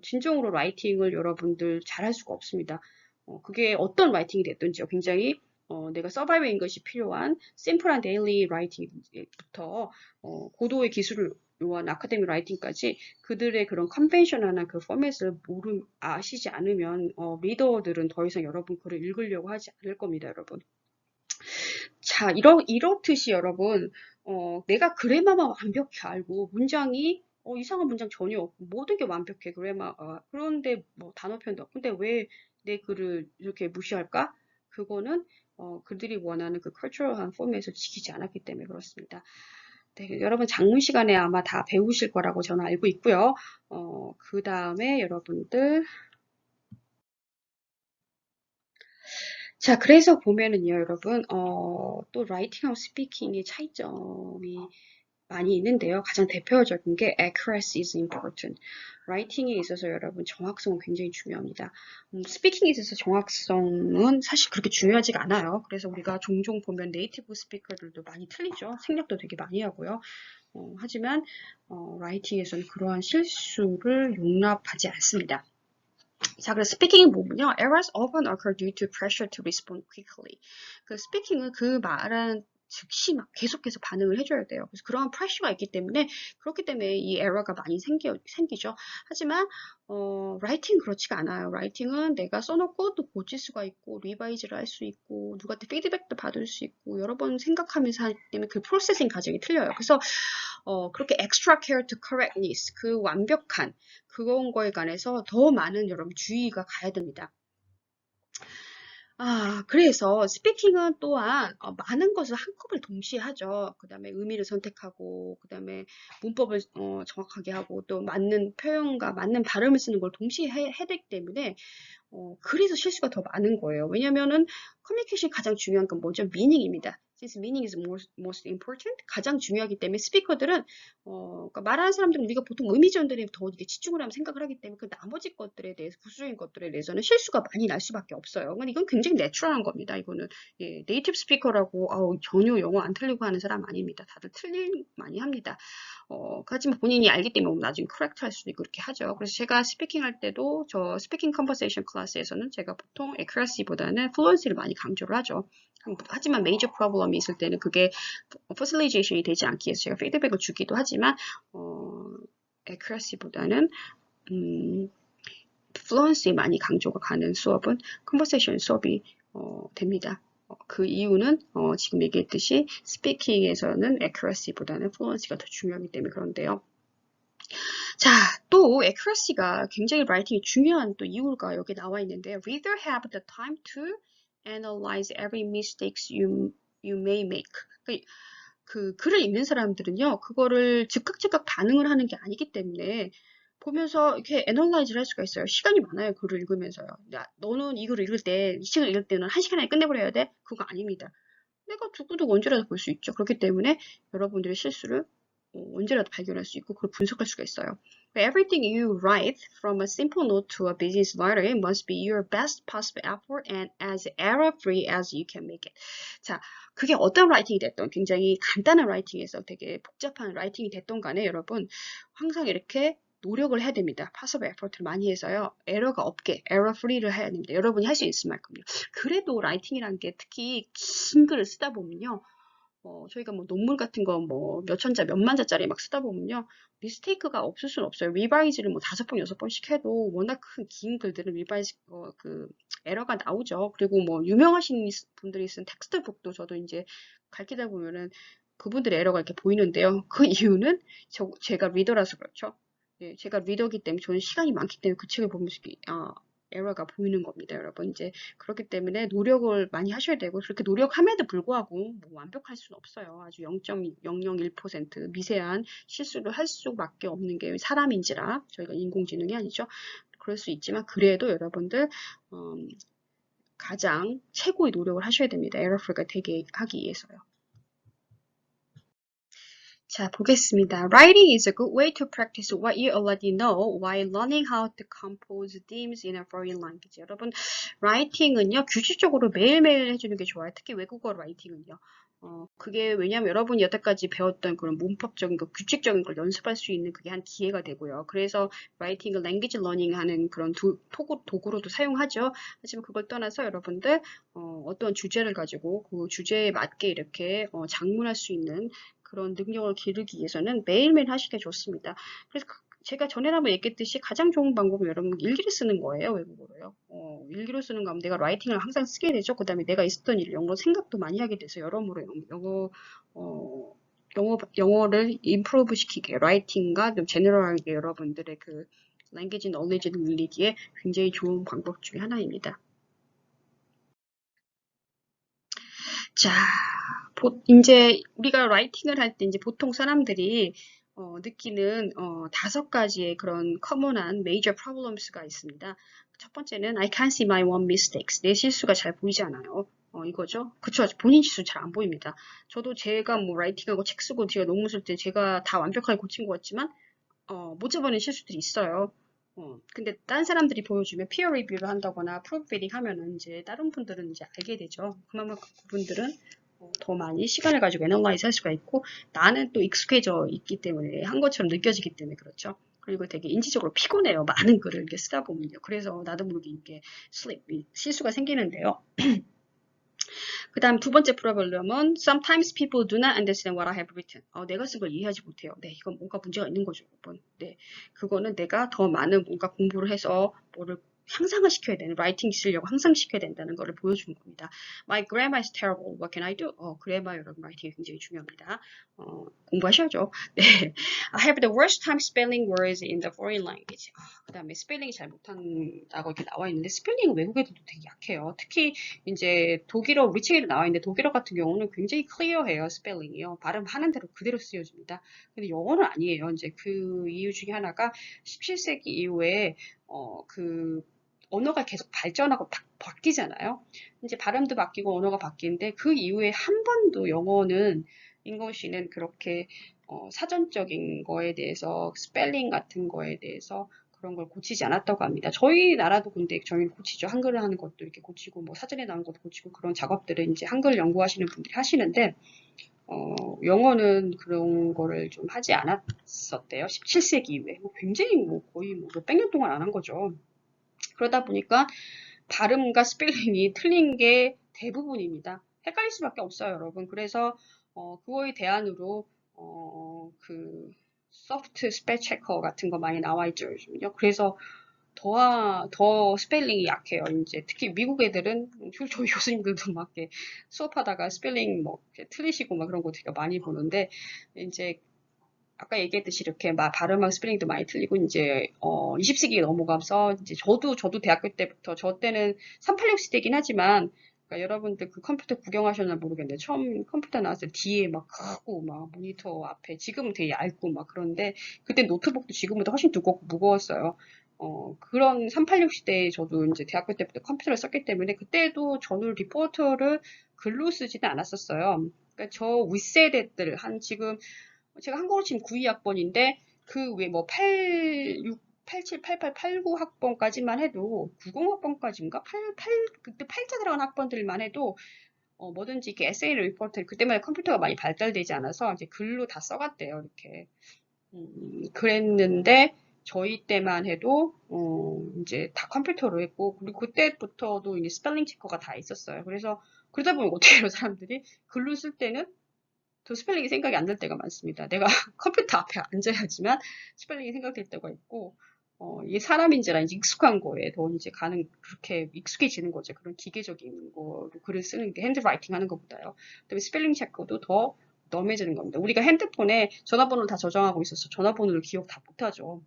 진정으로 라이팅을 여러분들 잘할 수가 없습니다. 그게 어떤 라이팅이 됐든지요. 굉장히 내가 서바이벌 인것이 필요한 심플한 데일리 라이팅부터 고도의 기술을 요한 아카데미 라이팅까지 그들의 그런 컨벤셔널한 그 포맷을 아시지 않으면 리더들은 더 이상 여러분 글을 읽으려고 하지 않을 겁니다, 여러분. 자, 이렇듯이 여러분 내가 그래마만 완벽히 알고 문장이 이상한 문장 전혀 없고 모든 게 완벽해 그런데 뭐 단어 표현도 없고 근데 왜 내 글을 이렇게 무시할까? 그거는 그들이 원하는 그 컬처럴한 포맷을 지키지 않았기 때문에 그렇습니다. 네, 여러분 작문 시간에 아마 다 배우실 거라고 저는 알고 있고요. 그 다음에 여러분들 자, 그래서 보면은요, 여러분, 또 라이팅하고 스피킹의 차이점이 많이 있는데요. 가장 대표적인 게 accuracy is important. 라이팅에 있어서 여러분 정확성은 굉장히 중요합니다. 스피킹에 있어서 정확성은 사실 그렇게 중요하지가 않아요. 그래서 우리가 종종 보면 네이티브 스피커들도 많이 틀리죠. 생략도 되게 많이 하고요. 하지만 라이팅에서는 그러한 실수를 용납하지 않습니다. 자, 그래서 스피킹은 뭐냐면 errors often occur due to pressure to respond quickly. 그 스피킹은 그 말은 즉시 막 계속해서 반응을 해줘야 돼요. 그래서 그러한 프레셔가 있기 때문에 그렇기 때문에 이 에러가 많이 생기죠. 하지만 라이팅은 그렇지가 않아요. 라이팅은 내가 써놓고 또 고칠 수가 있고 리바이즈를 할 수 있고 누구한테 피드백도 받을 수 있고 여러 번 생각하면서 하기 때문에 그 프로세싱 과정이 틀려요. 그래서 그렇게 extra care to correctness 그 완벽한 그런 거에 관해서 더 많은 여러분 주의가 가야 됩니다. 그래서 스피킹은 또한 많은 것을 한꺼번에 동시에 하죠. 그 다음에 의미를 선택하고, 그 다음에 문법을 정확하게 하고, 또 맞는 표현과 맞는 발음을 쓰는 걸 동시에 해야 되기 때문에 그래서 실수가 더 많은 거예요. 왜냐면은 커뮤니케이션 가장 중요한 건 뭐죠? 미닝입니다. Since meaning is most important. 가장 중요하기 때문에 스피커들은 그러니까 말하는 사람들은 우리가 보통 의미전들에 더 이게 집중을 하면 생각을 하기 때문에 그 나머지 것들에 대해서 부수적인 것들에 대해서는 실수가 많이 날 수밖에 없어요. 그러니까 이건 굉장히 내추럴한 겁니다. 이거는 예, 네이티브 스피커라고 전혀 영어 안 틀리고 하는 사람 아닙니다. 다들 틀릴 많이 합니다. 하지만 본인이 알기 때문에 나중에 correct 할 수도 있고 그렇게 하죠. 그래서 제가 스피킹 할 때도 저 스피킹 컨버세이션 클래스에서는 제가 보통 accuracy보다는 fluency를 많이 강조를 하죠. 하지만 메이저 프로블럼이 있을 때는 그게 퍼실리제이션이 되지 않기 위해서 제가 피드백을 주기도 하지만 accuracy보다는 fluency 많이 강조가 가는 수업은 컨버세이션 수업이 됩니다. 그 이유는 지금 얘기했듯이 스피킹에서는 accuracy보다는 fluency가 더 중요하기 때문에 그런데요. 자, 또 accuracy가 굉장히 라이팅이 중요한 또 이유가 여기 나와 있는데요. Reader have the time to analyze every mistakes you may make. 그 글을 읽는 사람들은요, 그거를 즉각 반응을 하는 게 아니기 때문에 보면서 이렇게 애널라이즈를 할 수가 있어요. 시간이 많아요. 글을 읽으면서요. 야, 너는 이 글을 읽을 때, 이 책을 읽을 때는 1시간 안에 끝내버려야 돼? 그거 아닙니다. 내가 두고두고 언제라도 볼 수 있죠. 그렇기 때문에 여러분들의 실수를 언제라도 발견할 수 있고 그걸 분석할 수가 있어요. Everything you write, from a simple note to a business letter, must be your best possible effort and as error-free as you can make it. 자, 그게 어떤 라이팅이 됐던 굉장히 간단한 라이팅에서 되게 복잡한 라이팅이 됐던 간에 여러분 항상 이렇게 노력을 해야 됩니다. possible effort를 많이 해서요. 에러가 없게, error-free를 해야 됩니다. 여러분이 할 수 있을 만큼요. 그래도 라이팅이라는 게 특히 긴 글을 쓰다 보면요. 저희가 뭐 논문 같은 거 뭐 몇천 자, 몇만 자짜리 막 쓰다 보면요. 미스테이크가 없을 수는 없어요. 리바이즈를 뭐 5번, 6번씩 해도 워낙 큰 긴 글들은 리바이즈, 에러가 나오죠. 그리고 뭐 유명하신 분들이 쓴 텍스트북도 저도 이제 가르치다 보면은 그분들의 에러가 이렇게 보이는데요. 그 이유는 제가 리더라서 그렇죠. 예, 제가 리더기 때문에 저는 시간이 많기 때문에 그 책을 보면서 에러가 보이는 겁니다, 여러분. 이제 그렇기 때문에 노력을 많이 하셔야 되고 그렇게 노력함에도 불구하고 뭐 완벽할 수는 없어요. 아주 0.001% 미세한 실수를 할 수밖에 없는 게 사람인지라 저희가 인공지능이 아니죠. 그럴 수 있지만 그래도 여러분들 가장 최고의 노력을 하셔야 됩니다. 에러프리가 되게 하기 위해서요. 자, 보겠습니다. Writing is a good way to practice what you already know while learning how to compose themes in a foreign language. 여러분, 라이팅은요, 규칙적으로 매일매일 해주는 게 좋아요. 특히 외국어 라이팅은요. 그게 왜냐면 여러분이 여태까지 배웠던 그런 문법적인 거, 규칙적인 걸 연습할 수 있는 그게 한 기회가 되고요. 그래서 라이팅을 랭귀지 러닝 하는 그런 도구로도 사용하죠. 하지만 그걸 떠나서 여러분들, 어떤 주제를 가지고 그 주제에 맞게 이렇게 작문할 수 있는 그런 능력을 기르기 위해서는 매일매일 하시는 게 좋습니다. 그래서 제가 전에 한번 얘기했듯이 가장 좋은 방법은 여러분 일기를 쓰는 거예요. 외국어로요. 일기로 쓰는 거 하면 내가 라이팅을 항상 쓰게 되죠. 그 다음에 내가 있었던 일, 영어 생각도 많이 하게 돼서 여러모로 영어를 임프로브 시키게, 라이팅과 좀 제너럴하게 여러분들의 그 랭귀지 knowledge를 늘리기에 굉장히 좋은 방법 중에 하나입니다. 자, 이제 우리가 라이팅을 할 때 이제 보통 사람들이 느끼는 5가지의 그런 커먼한 major problems가 있습니다. 첫 번째는 I can't see my own mistakes. 내 실수가 잘 보이지 않아요. 이거죠. 그쵸. 본인 실수 잘 안 보입니다. 저도 제가 뭐 라이팅하고 책 쓰고 제가 논문 쓸 때 제가 다 완벽하게 고친 것 같지만 못 잡아낸 실수들이 있어요. 근데 다른 사람들이 보여주면 피어 리뷰를 한다거나 프로프 리딩 하면은 이제 다른 분들은 이제 알게 되죠. 그러면 그분들은 더 많이 시간을 가지고 애널라이즈 할 수가 있고 나는 또 익숙해져 있기 때문에 한 것처럼 느껴지기 때문에 그렇죠. 그리고 되게 인지적으로 피곤해요. 많은 글을 이렇게 쓰다 보면요. 그래서 나도 모르게 이게 실수가 생기는데요. 그 다음 두 번째 프로블럼은 Sometimes people do not understand what I have written. 내가 쓴 걸 이해하지 못해요. 네, 이건 뭔가 문제가 있는 거죠, 여러분. 네, 그거는 내가 더 많은 뭔가 공부를 해서 뭐를 향상을 시켜야 되는, 라이팅 실력 향상시켜야 된다는 것을 보여주는 겁니다. My grammar is terrible. What can I do? 그래마 여러분 라이팅이 굉장히 중요합니다. 공부하셔야죠. 네. I have the worst time spelling words in the foreign language. 그 다음에 스펠링이 잘 못한다고 이렇게 나와 있는데 스펠링은 외국 애들도 되게 약해요. 특히 이제 독일어 위치에도 나와 있는데 독일어 같은 경우는 굉장히 클리어해요. 스펠링이요. 발음하는 대로 그대로 쓰여집니다. 근데 영어는 아니에요. 이제 그 이유 중에 하나가 17세기 이후에 그 언어가 계속 발전하고 바뀌잖아요. 이제 발음도 바뀌고 언어가 바뀌는데 그 이후에 한 번도 영어는 잉글리시는 그렇게 사전적인 거에 대해서 스펠링 같은 거에 대해서 그런 걸 고치지 않았다고 합니다. 저희 나라도 근데 저희는 고치죠. 한글을 하는 것도 이렇게 고치고 뭐 사전에 나온 것도 고치고 그런 작업들을 이제 한글 연구하시는 분들이 하시는데 영어는 그런 거를 좀 하지 않았었대요. 17세기 이후에. 굉장히 뭐 거의 뭐 몇백 년 동안 안 한 거죠. 그러다 보니까 발음과 스펠링이 틀린 게 대부분입니다. 헷갈릴 수밖에 없어요, 여러분. 그래서 그거에 대안으로 그 소프트 스펠 체커 같은 거 많이 나와 있죠, 요즘요. 그래서 더 스펠링이 약해요. 이제 특히 미국 애들은 저희 교수님들도 막 이렇게 수업하다가 스펠링 뭐 이렇게 틀리시고 막 그런 거 되게 많이 보는데 이제 아까 얘기했듯이 이렇게 발음하고 스펠링도 많이 틀리고 이제 20세기가 넘어가면서 이제 저도 대학교 때부터 저 때는 386 시대긴 하지만 그러니까 여러분들 그 컴퓨터 구경하셨나 모르겠는데 처음 컴퓨터 나왔을 때 뒤에 막 크고 막 모니터 앞에 지금은 되게 얇고 막 그런데 그때 노트북도 지금보다 훨씬 두껍고 무거웠어요. 그런 386 시대에 저도 이제 대학교 때부터 컴퓨터를 썼기 때문에 그때도 저는 리포터를 글로 쓰지는 않았었어요. 그러니까 저 윗세대들 한 지금 제가 한국으로 치면 92학번인데 그 외 뭐 86, 87, 88, 89 학번까지만 해도 90학번까지인가? 그때 8자 들어간 학번들만 해도 뭐든지 이렇게 에세이 리포트 그때만 컴퓨터가 많이 발달되지 않아서 이제 글로 다 써갔대요. 이렇게. 그랬는데 저희 때만 해도 이제 다 컴퓨터로 했고 그리고 그때부터도 이제 스펠링 체커가 다 있었어요. 그래서 그러다 보면 어떻게 해요, 사람들이 글로 쓸 때는 또 스펠링이 생각이 안 날 때가 많습니다. 내가 컴퓨터 앞에 앉아야지만 스펠링이 생각될 때가 있고, 이게 사람인지라 이제 익숙한 거에 더 이제 그렇게 익숙해지는 거죠. 그런 기계적인 거로 글을 쓰는 게 핸드라이팅 하는 것보다요. 그다음에 스펠링 체크도 더 넘해지는 겁니다. 우리가 핸드폰에 전화번호를 다 저장하고 있어서 전화번호를 기억 다 못하죠.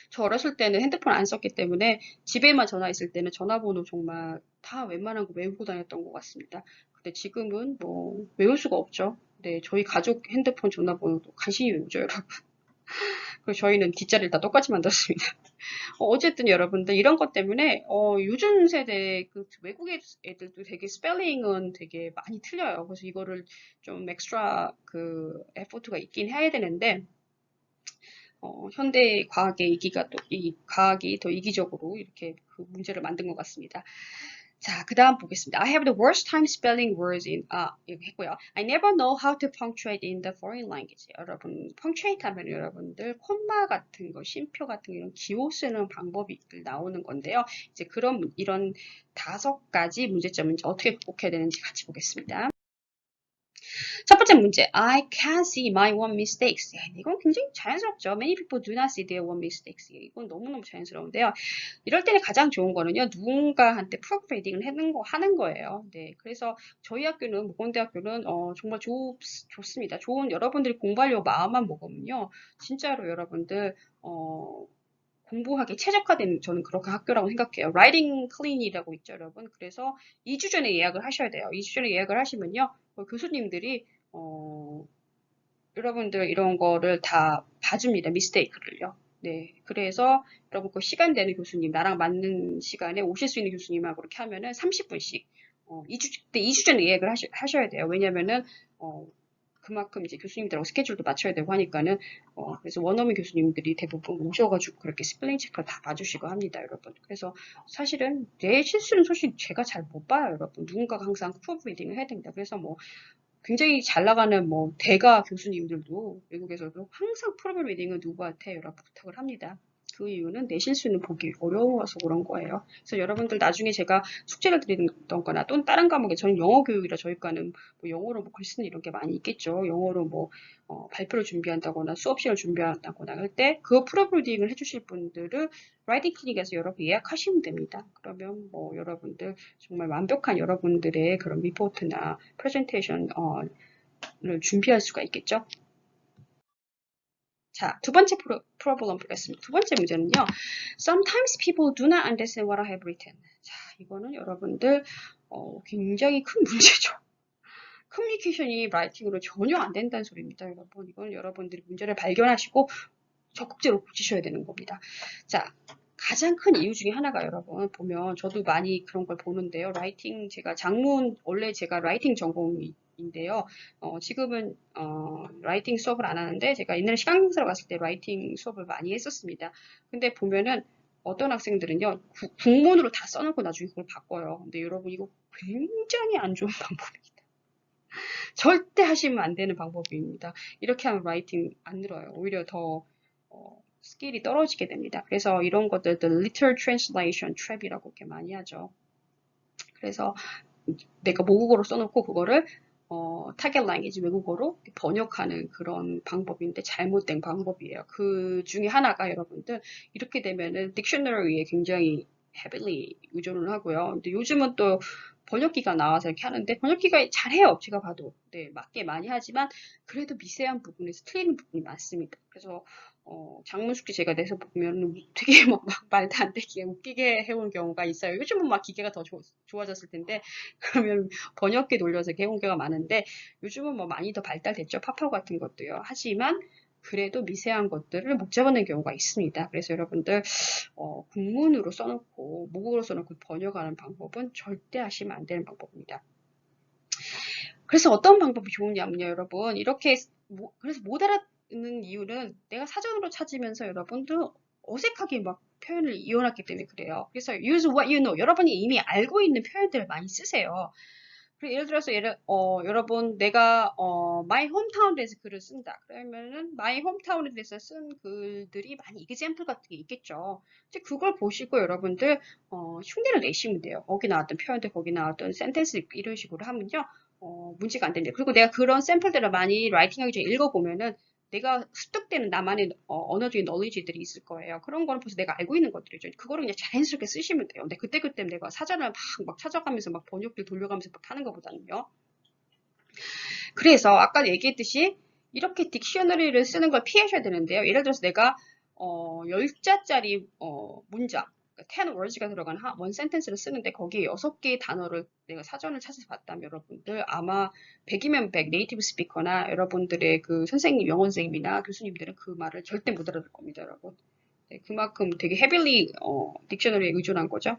저 어렸을 때는 핸드폰 안 썼기 때문에 집에만 전화 있을 때는 전화번호 정말 다 웬만한 거 외우고 다녔던 것 같습니다. 근데 지금은 뭐 외울 수가 없죠. 네, 저희 가족 핸드폰 전화번호도 간신히 외우죠, 여러분. 그리고 저희는 뒷자리를 다 똑같이 만들었습니다. 어쨌든 여러분들 이런 것 때문에 요즘 세대 그 외국 애들도 되게 스펠링은 되게 많이 틀려요. 그래서 이거를 좀 엑스트라 그 에포트가 있긴 해야 되는데 현대 과학의 이 과학이 더 이기적으로 이렇게 그 문제를 만든 것 같습니다. 자, 그 다음 보겠습니다. I have the worst time spelling words 여기 했고요. I never know how to punctuate in the foreign language. 여러분, punctuate 하면 여러분들 콤마 같은 거, 쉼표 같은 거, 이런 기호 쓰는 방법이 나오는 건데요. 이제 이런 5가지 문제점은 이제 어떻게 극복해야 되는지 같이 보겠습니다. 첫 번째 문제, I can see my own mistakes. 이건 굉장히 자연스럽죠. Many people do not see their own mistakes. 이건 너무너무 자연스러운데요. 이럴 때는 가장 좋은 거는요, 누군가한테 프로프 리딩을 하는 거예요. 네, 그래서 저희 학교는, 모건대학교는, 정말 좋습니다. 여러분들이 공부하려고 마음만 먹으면요, 진짜로 여러분들, 공부하기 최적화된 저는 그렇게 학교라고 생각해요. 라이팅 클린이라고 있죠, 여러분. 그래서 2주 전에 예약을 하셔야 돼요. 2주 전에 예약을 하시면요, 교수님들이 여러분들 이런 거를 다 봐줍니다. 미스테이크를요. 네. 그래서 여러분 그 시간 되는 교수님, 나랑 맞는 시간에 오실 수 있는 교수님하고 그렇게 하면은 30분씩, 2주 전에 예약을 하셔야 돼요. 왜냐면은, 그만큼 이제 교수님들하고 스케줄도 맞춰야 되고 하니까는, 그래서 원어민 교수님들이 대부분 오셔가지고 그렇게 스펠링 체크를 다 봐주시고 합니다, 여러분. 그래서 사실은 내 실수는 사실 제가 잘 못 봐요, 여러분. 누군가가 항상 프로브 리딩을 해야 됩니다. 그래서 뭐, 굉장히 잘 나가는 뭐 대가 교수님들도 외국에서도 항상 프로그램 리딩은 누구한테 여러 부탁을 합니다. 그 이유는 내 실수는 보기 어려워서 그런 거예요. 그래서 여러분들 나중에 제가 숙제를 드리던 거나 또는 다른 과목에 저는 영어 교육이라 저희 과는 뭐 영어로 뭐 글 쓰는 이런 게 많이 있겠죠. 영어로 뭐 발표를 준비한다거나 수업 시간을 준비한다거나 할 때 그 프로그램 리딩을 해주실 분들은 라이팅 클릭에서 여러분 예약하시면 됩니다. 그러면 뭐 여러분들 정말 완벽한 여러분들의 그런 리포트나 프레젠테이션을 준비할 수가 있겠죠. 자, 두 번째 프로블럼 보겠습니다. 두 번째 문제는요. Sometimes people do not understand what I have written. 자, 이거는 여러분들 굉장히 큰 문제죠. 커뮤니케이션이 라이팅으로 전혀 안 된다는 소리입니다, 여러분. 이건 여러분들이 문제를 발견하시고 적극적으로 고치셔야 되는 겁니다. 자, 가장 큰 이유 중에 하나가 여러분 보면 저도 많이 그런 걸 보는데요. 라이팅 제가 원래 제가 라이팅 전공인데요. 지금은 라이팅 수업을 안 하는데 제가 옛날에 시간 강사로 갔을 때 라이팅 수업을 많이 했었습니다. 근데 보면은 어떤 학생들은요 국문으로 다 써놓고 나중에 그걸 바꿔요. 근데 여러분 이거 굉장히 안 좋은 방법입니다. 절대 하시면 안 되는 방법입니다. 이렇게 하면 라이팅 안 늘어요. 오히려 더 스킬이 떨어지게 됩니다. 그래서 이런 것들도 literal translation trap이라고 이렇게 많이 하죠. 그래서 내가 모국어로 써놓고 그거를 타겟 랭귀지 외국어로 번역하는 그런 방법인데 잘못된 방법이에요. 그 중에 하나가 여러분들 이렇게 되면은 딕셔너리에 굉장히 heavily 의존을 하고요. 근데 요즘은 또 번역기가 나와서 이렇게 하는데 번역기가 잘해요. 제가 봐도. 네, 맞게 많이 하지만 그래도 미세한 부분에서 틀리는 부분이 많습니다. 그래서 장문 숙제 제가 내서 보면 되게 막 말도 안 되게 웃기게 해온 경우가 있어요. 요즘은 막 기계가 더 좋아졌을 텐데 그러면 번역기 돌려서 이렇게 해온 경우가 많은데 요즘은 뭐 많이 더 발달됐죠. 파파고 같은 것도요. 하지만 그래도 미세한 것들을 못 잡아낸 경우가 있습니다. 그래서 여러분들 국문으로 써놓고 모국어로 써놓고 번역하는 방법은 절대 하시면 안 되는 방법입니다. 그래서 어떤 방법이 좋으냐면요, 여러분. 이렇게 그래서 못 알아듣는 이유는 내가 사전으로 찾으면서 여러분들 어색하게 막 표현을 이용했기 때문에 그래요. 그래서 use what you know. 여러분이 이미 알고 있는 표현들을 많이 쓰세요. 예를 들어서 여러분 내가 my hometown에 대해서 글을 쓴다. 그러면은 my hometown에 대해서 쓴 글들이 많이 example 같은 게 있겠죠. 이제 그걸 보시고 여러분들 흉내를 내시면 돼요. 거기 나왔던 표현들, 거기 나왔던 센텐스 이런 식으로 하면요. 문제가 안 됩니다. 그리고 내가 그런 샘플들을 많이 라이팅하기 전에 읽어보면은 내가 습득되는 나만의 언어적인 너리지들이 있을 거예요. 그런 거는 벌써 내가 알고 있는 것들이죠. 그거를 그냥 자연스럽게 쓰시면 돼요. 근데 그때그때 내가 사전을 막 찾아가면서 막 번역기를 돌려가면서 막 하는 것보다는요. 그래서 아까 얘기했듯이 이렇게 딕셔너리를 쓰는 걸 피하셔야 되는데요. 예를 들어서 내가 10자짜리 문장 10 words가 들어간 원 센텐스를 쓰는데 거기에 6개의 단어를 내가 사전을 찾아서 봤다면 여러분들 아마 100이면 100 네이티브 스피커나 여러분들의 그 선생님, 영어 선생님이나 교수님들은 그 말을 절대 못 알아들 겁니다, 여러분. 네, 그만큼 되게 헤빌리 딕셔너리에 의존한 거죠.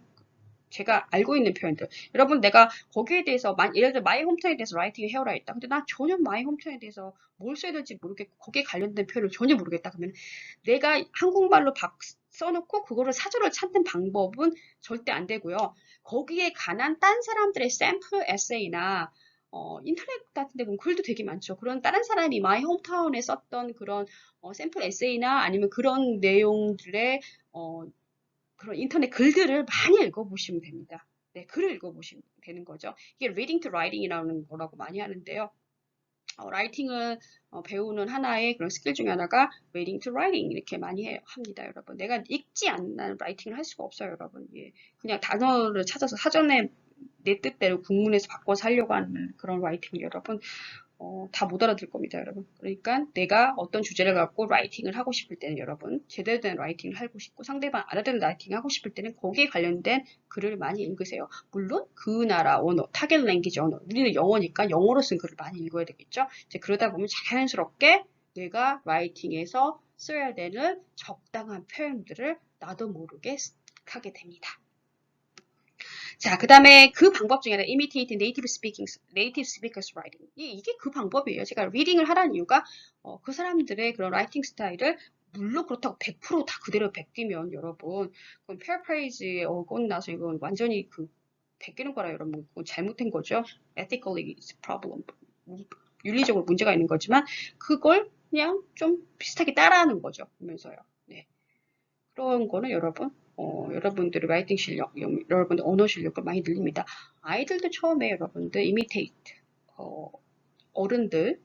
제가 알고 있는 표현들. 여러분, 내가 거기에 대해서, 예를 들어, 마이 홈타운에 대해서 라이팅을 해오라 했다. 근데 나 전혀 마이 홈타운에 대해서 뭘 써야 될지 모르겠고, 거기에 관련된 표현을 전혀 모르겠다. 그러면 내가 한국말로 써놓고 그거를 사전을 찾는 방법은 절대 안 되고요. 거기에 관한 딴 사람들의 샘플 에세이나 인터넷 같은 데 보면 글도 되게 많죠. 그런 다른 사람이 마이 홈타운에 썼던 그런 샘플 에세이나 아니면 그런 내용들의 그런 인터넷 글들을 많이 읽어보시면 됩니다. 네, 글을 읽어보시면 되는 거죠. 이게 reading to writing이라는 거라고 많이 하는데요. 라이팅을 배우는 하나의 그런 스킬 중에 하나가 reading to writing 이렇게 많이 합니다, 여러분. 내가 읽지 않는 라이팅을 할 수가 없어요, 여러분. 예. 그냥 단어를 찾아서 사전에 내 뜻대로 국문에서 바꿔서 하려고 하는 그런 라이팅 여러분 다 못 알아들 겁니다, 여러분. 그러니까 내가 어떤 주제를 갖고 라이팅을 하고 싶을 때는 여러분, 제대로 된 라이팅을 하고 싶고 상대방 알아듣는 라이팅을 하고 싶을 때는 거기에 관련된 글을 많이 읽으세요. 물론 그 나라 언어, 타겟 랭귀지 언어, 우리는 영어니까 영어로 쓴 글을 많이 읽어야 되겠죠. 이제 그러다 보면 자연스럽게 내가 라이팅에서 써야 되는 적당한 표현들을 나도 모르게 하게 됩니다. 자, 그 다음에 그 방법 중에 하나, imitate native speakers writing. 이게 그 방법이에요. 제가 리딩을 하라는 이유가, 그 사람들의 그런 라이팅 스타일을 물론 그렇다고 100%다 그대로 베끼면 여러분, 그건 paraphrase 어긋나서 이건 완전히 베끼는 거라 여러분, 그건 잘못된 거죠. ethically it's a problem. 윤리적으로 문제가 있는 거지만, 그걸 그냥 좀 비슷하게 따라하는 거죠. 보면서요. 네. 그런 거는 여러분, 여러분들의 라이팅 실력, 여러분들 언어 실력을 많이 늘립니다. 아이들도 처음에 여러분들 이미테이트, 어른들,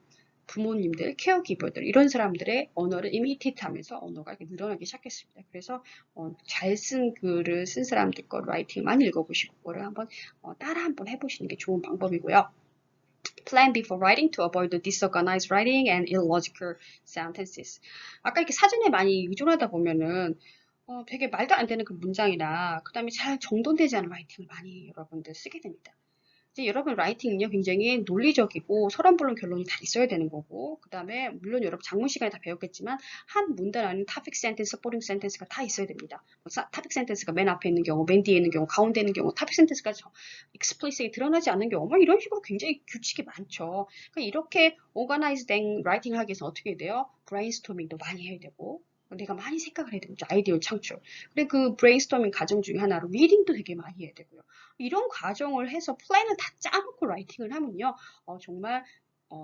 부모님들, 케어기버들 이런 사람들의 언어를 이미테이트 하면서 언어가 이렇게 늘어나기 시작했습니다. 그래서 잘 쓴 글을 쓴 사람들 거 라이팅 많이 읽어보시고 그거를 한번 따라 한번 해보시는 게 좋은 방법이고요. Plan before writing to avoid the disorganized writing and illogical sentences. 아까 이렇게 사전에 많이 의존하다 보면은 되게 말도 안 되는 그 문장이나 그 다음에 잘 정돈되지 않은 라이팅을 많이 여러분들 쓰게 됩니다. 이제 여러분 라이팅은요 굉장히 논리적이고 서론본론 결론이 다 있어야 되는 거고 그 다음에 물론 여러분 작문 시간에 다 배웠겠지만 한 문단 안에 topic sentence, supporting sentence가 다 있어야 됩니다. topic sentence가 맨 앞에 있는 경우, 맨 뒤에 있는 경우, 가운데 있는 경우, topic sentence가 explicitly 드러나지 않는 경우 뭐 이런 식으로 굉장히 규칙이 많죠. 그러니까 이렇게 organized 된 라이팅을 하기 위해서 어떻게 해야 돼요? brainstorming도 많이 해야 되고 내가 많이 생각을 해야 되죠. 아이디어 창출. 그리고 그 브레인스토밍 과정 중에 하나로 리딩도 되게 많이 해야 되고요. 이런 과정을 해서 플랜을 다 짜놓고 라이팅을 하면요. 정말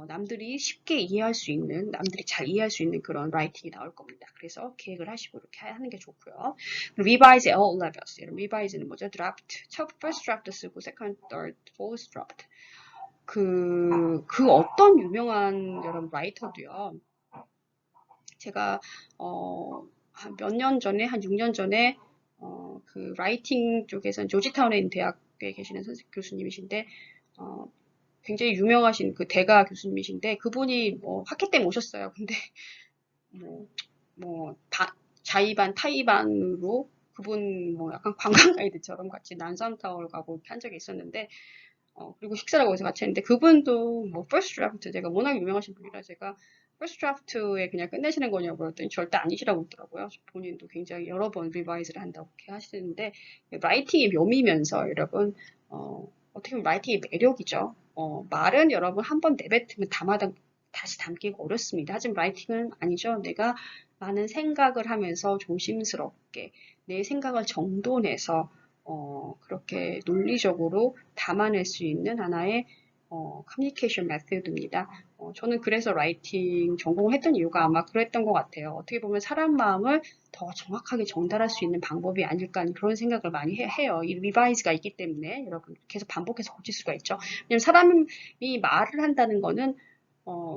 남들이 쉽게 이해할 수 있는, 남들이 잘 이해할 수 있는 그런 라이팅이 나올 겁니다. 그래서 계획을 하시고 이렇게 하는 게 좋고요. revise at all levels. revise는 뭐죠? draft. first draft 쓰고 second, third, fourth draft. 그 어떤 유명한 여러분 라이터도요. 제가 한 몇 년 전에 한 6년 전에 그 라이팅 쪽에서는 조지타운에 있는 대학에 계시는 교수님이신데 굉장히 유명하신 그 대가 교수님이신데 그분이 뭐 학회 때 오셨어요. 근데 뭐 자의반 타의반으로 그분 뭐 약간 관광 가이드처럼 같이 난삼타워를 가고 한 적이 있었는데 그리고 식사를 거기서 같이 했는데 그분도 뭐 퍼스트 드래프트 제가 워낙 유명하신 분이라 제가 퍼스트 드래프트에 그냥 끝내시는 거냐고 그랬더니 절대 아니시라고 그러더라고요. 본인도 굉장히 여러 번 리바이즈를 한다고 이렇게 하시는데 라이팅이 묘미면서 여러분 어떻게 보면 라이팅의 매력이죠. 말은 여러분 한 번 내뱉으면 다시 담기가 어렵습니다. 하지만 라이팅은 아니죠. 내가 많은 생각을 하면서 조심스럽게 내 생각을 정돈해서 그렇게 논리적으로 담아낼 수 있는 하나의 커뮤니케이션 메소드입니다. 저는 그래서 라이팅 전공을 했던 이유가 아마 그랬던 것 같아요. 어떻게 보면 사람 마음을 더 정확하게 전달할 수 있는 방법이 아닐까 그런 생각을 많이 해요. 이 리바이즈가 있기 때문에 여러분 계속 반복해서 고칠 수가 있죠. 왜냐면 사람이 말을 한다는 거는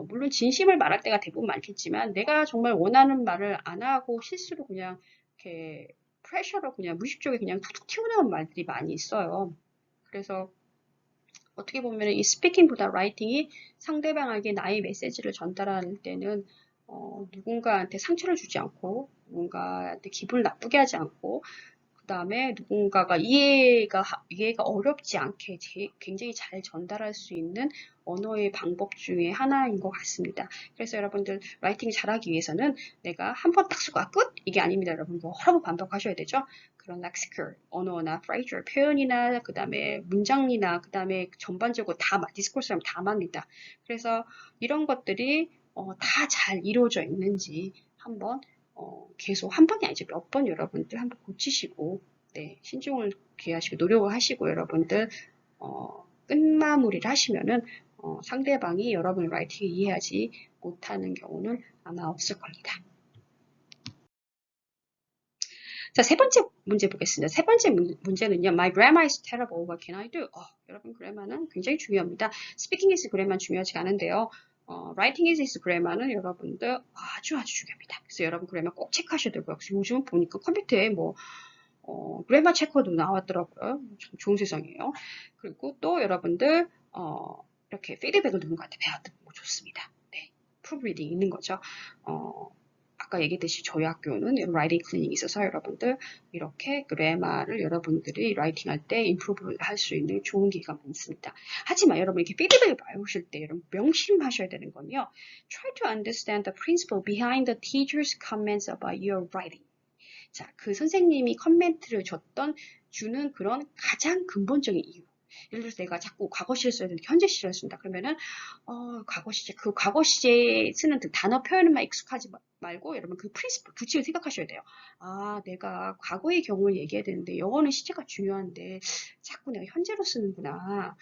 물론 진심을 말할 때가 대부분 많겠지만 내가 정말 원하는 말을 안 하고 실수로 그냥 이렇게 프레셔로 그냥 무의식적으로 그냥 툭툭 튀어나온 말들이 많이 있어요. 그래서 어떻게 보면 이 스피킹보다 라이팅이 상대방에게 나의 메시지를 전달할 때는 누군가한테 상처를 주지 않고 누군가한테 기분을 나쁘게 하지 않고 그 다음에 누군가가 이해가 어렵지 않게 굉장히 잘 전달할 수 있는 언어의 방법 중에 하나인 것 같습니다. 그래서 여러분들 라이팅 잘하기 위해서는 내가 한 번 딱 쓰고 끝? 이게 아닙니다. 여러분 여러 번 반복하셔야 되죠. 그런 렉시컬, 언어나 프레이저, 표현이나 그 다음에 문장이나 그 다음에 전반적으로 다 디스코스라면 다 맙니다. 그래서 이런 것들이 다 잘 이루어져 있는지 한번 계속 한 번이 아니죠. 몇 번 여러분들 한번 고치시고, 네, 신중을 기하시고, 노력을 하시고, 여러분들, 끝마무리를 하시면은, 상대방이 여러분의 라이팅을 이해하지 못하는 경우는 아마 없을 겁니다. 자, 세 번째 문제 보겠습니다. 세 번째 문제는요. My grammar is terrible. What can I do? 여러분, 그래마는 굉장히 중요합니다. Speaking is grammar 중요하지 않은데요. writing is grammar는 여러분들 아주 중요합니다. 그래서 여러분 그래마 꼭 체크하셔야 되고요. 요즘 보니까 컴퓨터에 그래마 체커도 나왔더라고요. 좋은 세상이에요. 그리고 또 여러분들 이렇게 피드백을 누군가한테 좋습니다. 네, 프로브리딩 있는 거죠. 아까 얘기했듯이 저희 학교는 라이팅 클리닉이 있어서 여러분들 이렇게 그래마를 여러분들이 라이팅 할 때 임프루브 할 수 있는 좋은 기회가 많습니다. 하지만 여러분 이렇게 피드백을 받으실 때 여러분 명심하셔야 되는 건요. Try to understand the principle behind the teacher's comments about your writing. 자, 그 선생님이 커멘트를 주는 그런 가장 근본적인 이유. 예를 들어서 내가 자꾸 과거 시제 써야 되는데 현재 시제를 쓴다. 그러면은 과거 시제, 그 과거 시제에 쓰는 그 단어 표현만 익숙하지 말고 여러분 그 프린시플, 규칙을 생각하셔야 돼요. 아, 내가 과거의 경우를 얘기해야 되는데 영어는 시제가 중요한데 자꾸 내가 현재로 쓰는구나.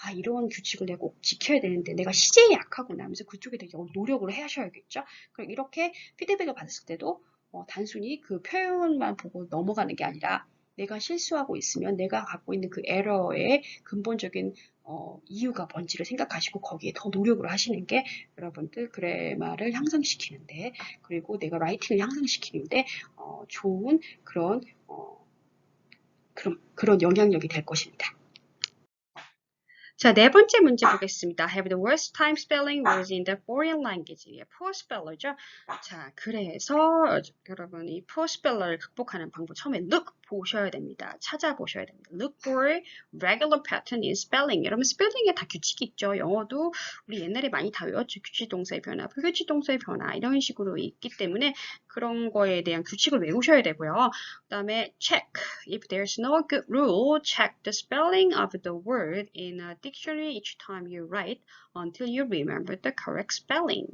아, 이런 규칙을 내가 꼭 지켜야 되는데 내가 시제에 약하구나 하면서 그쪽에 되게 노력을 하셔야겠죠. 그럼 이렇게 피드백을 받았을 때도 단순히 그 표현만 보고 넘어가는 게 아니라 내가 실수하고 있으면 내가 갖고 있는 그 에러의 근본적인 이유가 뭔지를 생각하시고 거기에 더 노력을 하시는 게 여러분들 그래마를 향상시키는데 그리고 내가 라이팅을 향상시키는데 좋은 그런 영향력이 될 것입니다. 자, 네 번째 문제 보겠습니다. Have the worst time spelling words in the foreign language. poor speller죠. 자, 그래서 여러분 이 poor speller를 극복하는 방법 처음에 look 보셔야 됩니다. 찾아보셔야 됩니다. Look for regular pattern in spelling. 여러분 스펠링에 다 규칙이 있죠. 영어도 우리 옛날에 많이 다 외웠죠. 규칙 동사의 변화, 불규칙 동사의 변화 이런 식으로 있기 때문에 그런 거에 대한 규칙을 외우셔야 되고요. 그 다음에 check. If there's no good rule, check the spelling of the word in a dictionary each time you write until you remember the correct spelling.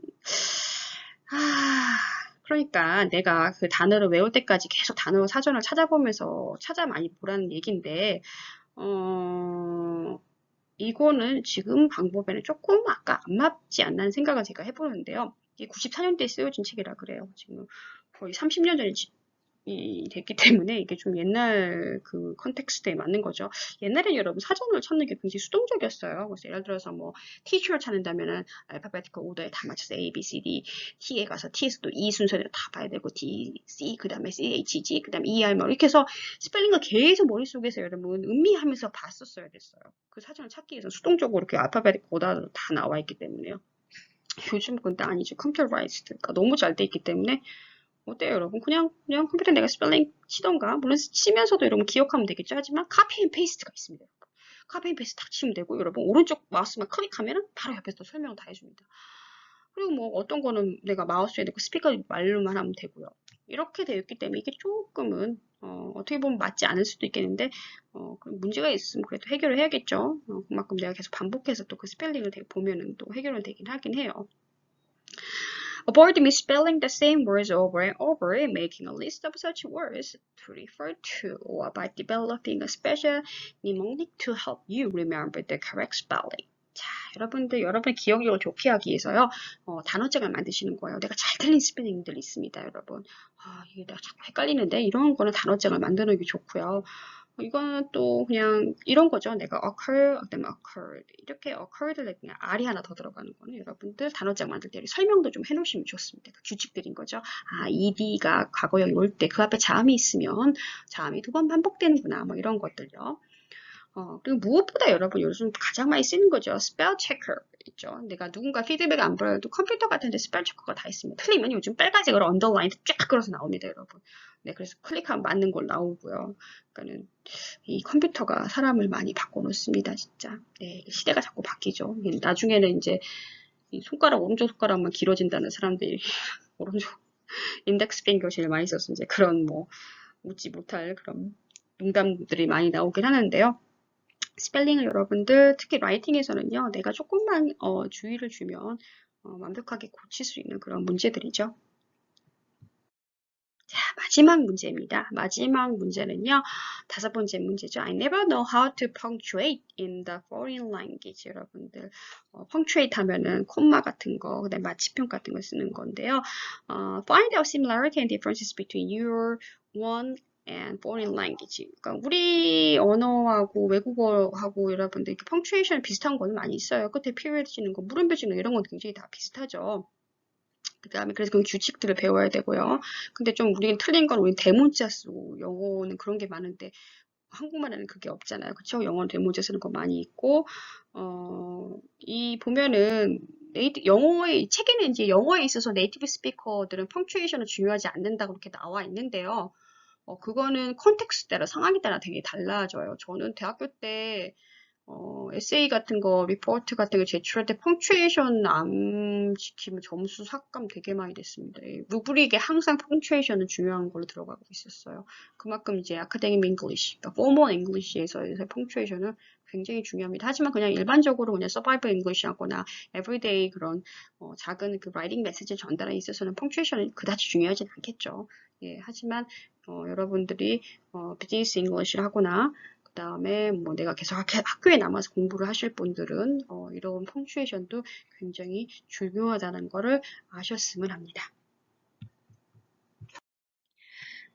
그러니까 내가 그 단어를 외울 때까지 계속 단어 사전을 찾아보면서 많이 보라는 얘기인데 이거는 지금 방법에는 조금 아까 안 맞지 않나는 생각을 제가 해보는데요. 이게 94년대에 쓰여진 책이라 그래요. 지금 거의 30년 전에 됐기 때문에 이게 좀 옛날 그 컨텍스트에 맞는 거죠. 옛날에 여러분 사전을 찾는 게 굉장히 수동적이었어요. 그래서 예를 들어서 뭐 teacher를 찾는다면은 알파베티컬 오더에 다 맞춰서 A, B, C, D, T에 가서 T에서 또 E 순서대로 다 봐야 되고 D, C, 그 다음에 C, H, G, 그 다음에 E, R 뭐 이렇게 해서 스펠링을 계속 머릿속에서 여러분 음미하면서 봤었어야 됐어요. 그 사전을 찾기 위해서 수동적으로 이렇게 알파베티컬 오더로 다 나와 있기 때문에요. 요즘 근데 아니죠. 컴퓨터라이즈드가 너무 잘 돼 있기 때문에 어때요, 여러분? 그냥 컴퓨터에 내가 스펠링 치던가, 물론 치면서도 여러분 기억하면 되겠죠. 하지만 카피 앤 페이스트가 있습니다. 카피 앤 페이스트 딱 치면 되고, 여러분 오른쪽 마우스만 클릭하면 바로 옆에서 설명 다 해줍니다. 그리고 뭐 어떤 거는 내가 마우스에 넣고 스피커 말로만 하면 되고요. 이렇게 되어 있기 때문에 이게 조금은 어떻게 보면 맞지 않을 수도 있겠는데 문제가 있으면 그래도 해결을 해야겠죠. 그만큼 내가 계속 반복해서 또 그 스펠링을 보면은 또 해결은 되긴 하긴 해요. Avoid misspelling the same words over and over, making a list of such words to refer to, or by developing a special mnemonic to help you remember the correct spelling. 자, 여러분들, 여러분의 기억력을 좋게 하기 위해서요, 단어장을 만드시는 거예요. 내가 잘 틀린 스펠링들 있습니다, 여러분. 이게 내가 자꾸 헷갈리는데, 이런 거는 단어장을 만드는 게 좋고요. 이거는 또 그냥 이런 거죠. 내가 occur, 그다음에 occurred 이렇게 occurred에 그냥 R이 하나 더 들어가는 거는 여러분들 단어장 만들 때 설명도 좀 해놓으시면 좋습니다. 그 규칙들인 거죠. ed가 과거형이 올 때 그 앞에 자음이 있으면 자음이 2번 반복되는구나. 뭐 이런 것들요. 그리고 무엇보다 여러분 요즘 가장 많이 쓰는 거죠. 스펠 체커 있죠. 내가 누군가 피드백 안 보여도 컴퓨터 같은데 스펠 체커가 다 있습니다. 틀리면 요즘 빨간색으로 언더라인 쫙 그려서 나옵니다, 여러분. 네, 그래서 클릭하면 맞는 걸 나오고요. 그러니까는 이 컴퓨터가 사람을 많이 바꿔놓습니다, 진짜. 네, 시대가 자꾸 바뀌죠. 나중에는 이제 이 오른쪽 손가락만 길어진다는 사람들이 오른쪽 인덱스 핑거 제일 많이 써서 이제 그런 뭐 웃지 못할 그런 농담들이 많이 나오긴 하는데요. 스펠링을 여러분들 특히 라이팅에서는요. 내가 조금만 주의를 주면 완벽하게 고칠 수 있는 그런 문제들이죠. 자, 마지막 문제입니다. 마지막 문제는요. 5번째 문제죠. I never know how to punctuate in the foreign language. 여러분들 punctuate 하면은 콤마 같은 거, 그다음에 마침표 같은 거 쓰는 건데요. Find out similarity and differences between your one and foreign language. 그러니까 우리 언어하고 외국어하고 여러분들 이렇게 펑츄에이션 비슷한 거는 많이 있어요. 끝에 period 지는 거, 물음표 지는 거 이런 건 굉장히 다 비슷하죠. 그 다음에 그래서 그 규칙들을 배워야 되고요. 근데 좀 우리는 틀린 건 우리 대문자 쓰고 영어는 그런 게 많은데 한국말에는 그게 없잖아요. 그쵸? 영어는 대문자 쓰는 거 많이 있고 이 보면은 영어의, 책에는 이제 영어에 있어서 네이티브 스피커들은 펑츄에이션은 중요하지 않는다고 이렇게 나와 있는데요. 그거는 컨텍스트 따라, 상황에 따라 되게 달라져요. 저는 대학교 때 에세이 같은 거, 리포트 같은 거 제출할 때 펑츄에이션 안 지키면 점수 삭감 되게 많이 됐습니다. 루브릭에 항상 펑츄에이션은 중요한 걸로 들어가고 있었어요. 그만큼 이제 아카데믹 잉글리시, 그러니까 포멀 잉글리시에서 펑츄에이션은 굉장히 중요합니다. 하지만 그냥 일반적으로 그냥 서바이벌 잉글리시 하거나 에브리데이 그런 작은 그 라이팅 메시지 전달에 있어서는 펑츄에이션은 그다지 중요하진 않겠죠. 예, 하지만 여러분들이 비즈니스 잉글리시를 하거나 그 다음에 뭐 내가 계속 학교에 남아서 공부를 하실 분들은 이런 펑츄에이션도 굉장히 중요하다는 거를 아셨으면 합니다.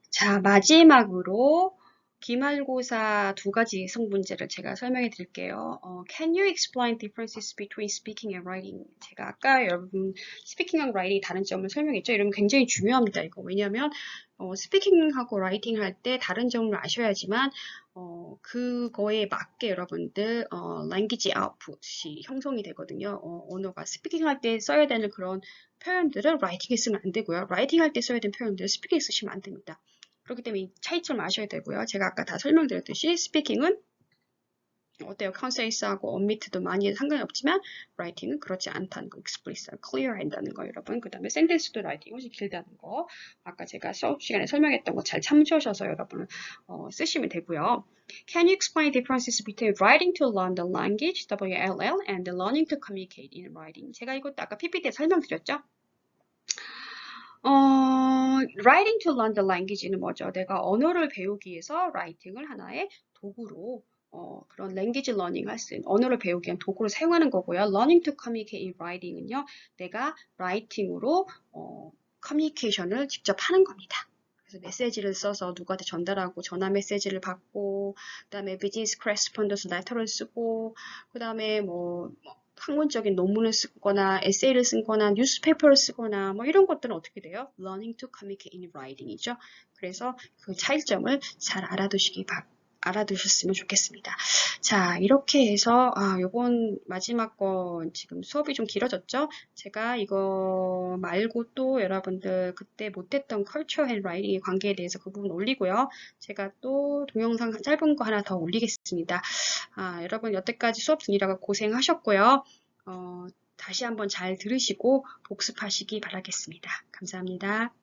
자, 마지막으로 기말고사 두 가지 예성 문제를 제가 설명해 드릴게요. Can you explain differences between speaking and writing? 제가 아까 여러분 speaking하고 writing 다른 점을 설명했죠. 이러면 굉장히 중요합니다. 이거 왜냐하면 스피킹하고 라이팅 할 때 다른 점을 아셔야지만 그거에 맞게 여러분들 language output이 형성이 되거든요. 언어가 스피킹 할 때 써야 되는 그런 표현들을 라이팅에 쓰면 안 되고요. 라이팅 할 때 써야 되는 표현들을 스피킹에 쓰시면 안 됩니다. 그렇기 때문에 이 차이점을 아셔야 되고요. 제가 아까 다 설명드렸듯이 스피킹은 어때요? 컨센서스하고 언미트도 많이 상관이 없지만 라이팅은 그렇지 않다는 거, explicit, clear 한다는 거 여러분. 그 다음에 센텐스도 라이팅이 훨씬 길다는 거. 아까 제가 수업 시간에 설명했던 거 잘 참조하셔서 여러분 쓰시면 되고요. Can you explain differences between writing to learn the language, WLL, and learning to communicate in writing? 제가 이것도 아까 PPT 에 설명드렸죠? writing to learn the language는 뭐죠? 내가 언어를 배우기 위해서 writing을 하나의 도구로 그런 language learning 할 수 있는 언어를 배우기 위한 도구로 사용하는 거고요. learning to communicate in writing은요. 내가 writing으로 communication을 직접 하는 겁니다. 그래서 메시지를 써서 누구한테 전달하고 전화 메시지를 받고 그다음에 비즈니스 커레스폰던스 레터를 쓰고 그다음에 뭐 학문적인 논문을 쓰거나 에세이를 쓰거나 뉴스페이퍼를 쓰거나 뭐 이런 것들은 어떻게 돼요? Learning to communicate in writing이죠. 그래서 그 차이점을 잘 알아두셨으면 좋겠습니다. 자, 이렇게 해서 요번 마지막 건 지금 수업이 좀 길어졌죠? 제가 이거 말고 또 여러분들 그때 못했던 culture and writing의 관계에 대해서 그 부분 올리고요. 제가 또 동영상 짧은 거 하나 더 올리겠습니다. 여러분 여태까지 수업 중이라고 고생하셨고요. 다시 한번 잘 들으시고 복습하시기 바라겠습니다. 감사합니다.